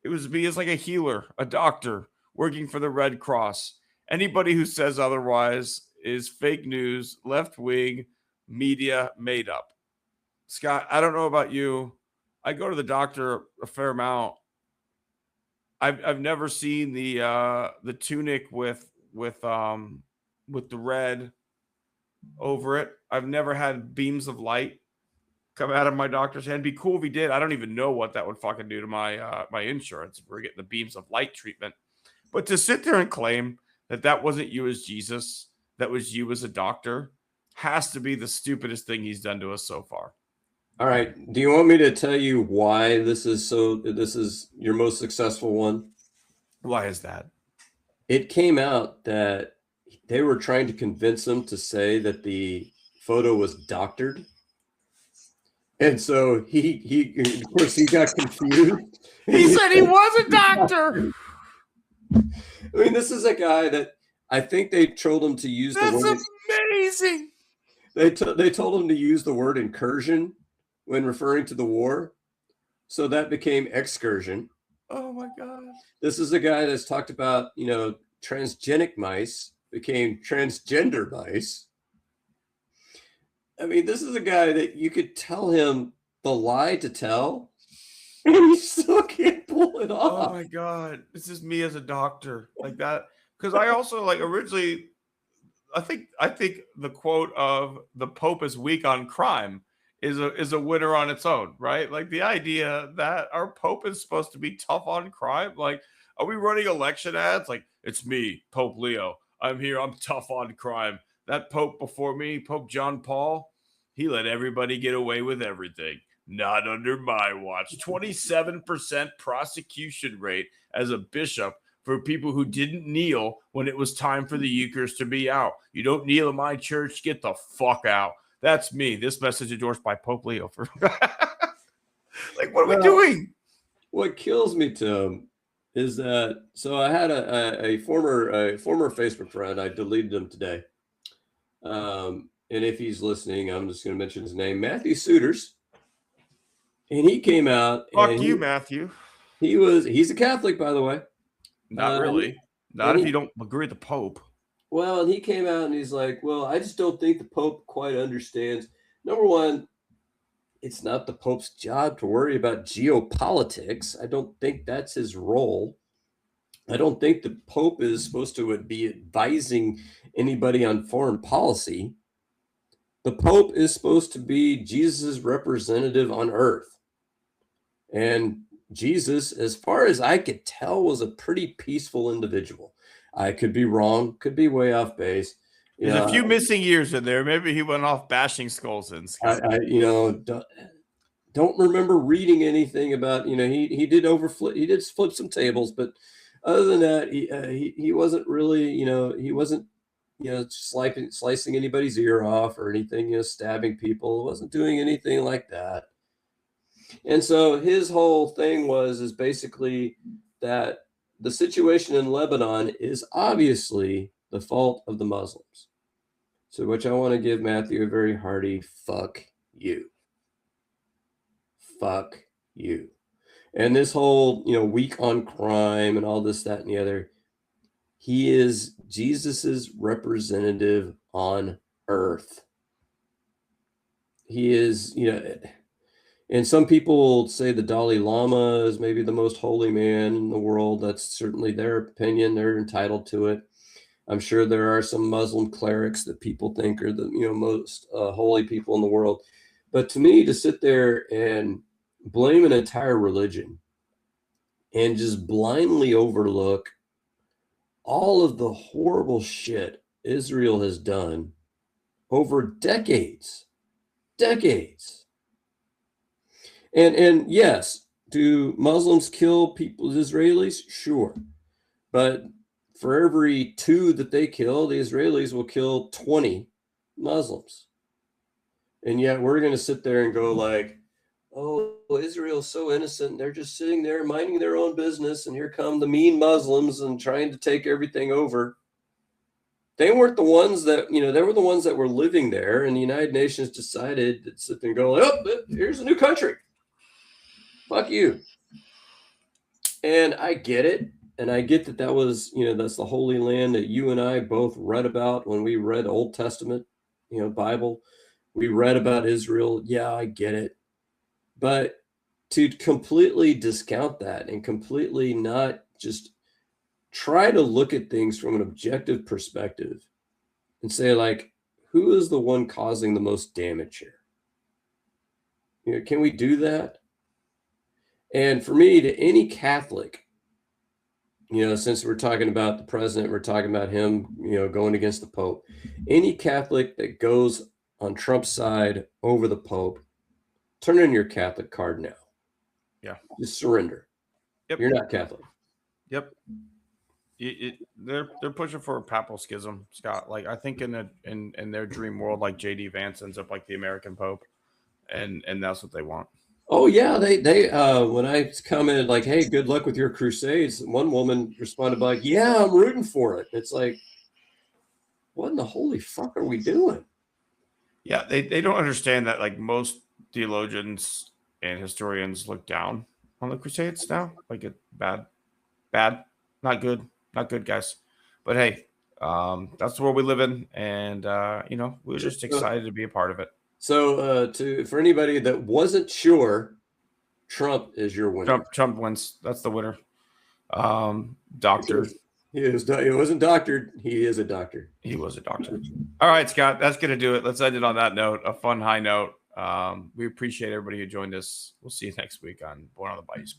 It was me as like a healer, a doctor working for the Red Cross. Anybody who says otherwise is fake news, left wing, media made up." Scott, I don't know about you. I go to the doctor a fair amount. I've never seen the tunic with the red over it. I've never had beams of light come out of my doctor's hand. Be cool if he did. I don't even know what that would fucking do to my insurance if we're getting the beams of light treatment. But to sit there and claim that that wasn't you as Jesus, that was you as a doctor, has to be the stupidest thing he's done to us so far. All right. Do you want me to tell you why this is your most successful one? Why is that? It came out that they were trying to convince him to say that the photo was doctored. And so he of course he got confused. He said he was a doctor. I mean, this is a guy that I think they told him to use the word. That's amazing. They told him to use the word incursion when referring to the war. So that became excursion. Oh my God. This is a guy that's talked about, transgenic mice became transgender mice. I mean, this is a guy that you could tell him the lie to tell, and he still can't pull it off. Oh my God. This is me as a doctor. Like that. Because I also originally I think the quote of the Pope is weak on crime is a winner on its own, right? Like the idea that our Pope is supposed to be tough on crime. Like, are we running election ads? Like, it's me, Pope Leo. I'm here. I'm tough on crime. That Pope before me, Pope John Paul, he let everybody get away with everything. Not under my watch. 27% prosecution rate as a bishop for people who didn't kneel when it was time for the Eucharist to be out. You don't kneel in my church, get the fuck out. That's me. This message endorsed by Pope Leo. For what are we doing? What kills me, Tim, is that so I had a former Facebook friend. I deleted him today. And if he's listening, I'm just going to mention his name, Matthew Suiters. And he came out. Fuck you, Matthew. He's a Catholic, by the way. Not really. Not if you don't agree with the Pope. Well, and he came out and he's like, well, I just don't think the Pope quite understands. Number one, it's not the Pope's job to worry about geopolitics. I don't think that's his role. I don't think the Pope is supposed to be advising anybody on foreign policy. The Pope is supposed to be Jesus' representative on earth. And Jesus, as far as I could tell, was a pretty peaceful individual. I could be wrong, could be way off base. There's a few missing years in there. Maybe he went off bashing skulls in. I don't remember reading anything about, he did flip some tables, but other than that, he wasn't really, he wasn't, slicing anybody's ear off or anything, stabbing people. Wasn't doing anything like that. And so his whole thing is basically that the situation in Lebanon is obviously the fault of the Muslims. So which I want to give Matthew a very hearty fuck you. Fuck you. And this whole, weak on crime and all this, that, and the other, he is Jesus's representative on earth. He is, and some people say the Dalai Lama is maybe the most holy man in the world. That's certainly their opinion. They're entitled to it. I'm sure there are some Muslim clerics that people think are the most holy people in the world. But to me, to sit there and blame an entire religion and just blindly overlook all of the horrible shit Israel has done over decades. And yes, do Muslims kill people, Israelis? Sure. But for every 2 that they kill, the Israelis will kill 20 Muslims. And yet we're going to sit there and go like, oh, Israel's so innocent. They're just sitting there minding their own business. And here come the mean Muslims and trying to take everything over. They weren't the ones that, they were the ones that were living there. And the United Nations decided to sit there and go, oh, here's a new country. Fuck you. And I get it. And I get that was, that's the Holy Land that you and I both read about when we read Old Testament, Bible. We read about Israel. Yeah, I get it. But to completely discount that and completely not just try to look at things from an objective perspective and say, like, who is the one causing the most damage here? Can we do that? And for me, to any Catholic, since we're talking about the president, we're talking about him, going against the Pope, any Catholic that goes on Trump's side over the Pope, turn in your Catholic card now. Yeah. Just surrender. Yep. You're not Catholic. Yep. They're pushing for a papal schism, Scott. Like, I think in their dream world, like J.D. Vance ends up like the American Pope, and that's what they want. Oh yeah, they when I commented like, "Hey, good luck with your crusades," one woman responded by, like, "Yeah, I'm rooting for it." It's like, what in the holy fuck are we doing? Yeah, they don't understand that, like, most theologians and historians look down on the crusades now. Like, it bad, not good, guys. But hey, that's the world we live in, and we're just excited to be a part of it. So for anybody that wasn't sure, Trump is your winner. Trump wins. That's the winner. Doctor. He wasn't doctored. He is a doctor. He was a doctor. All right, Scott, that's going to do it. Let's end it on that note, a fun high note. We appreciate everybody who joined us. We'll see you next week on Born on the Bayou Sports.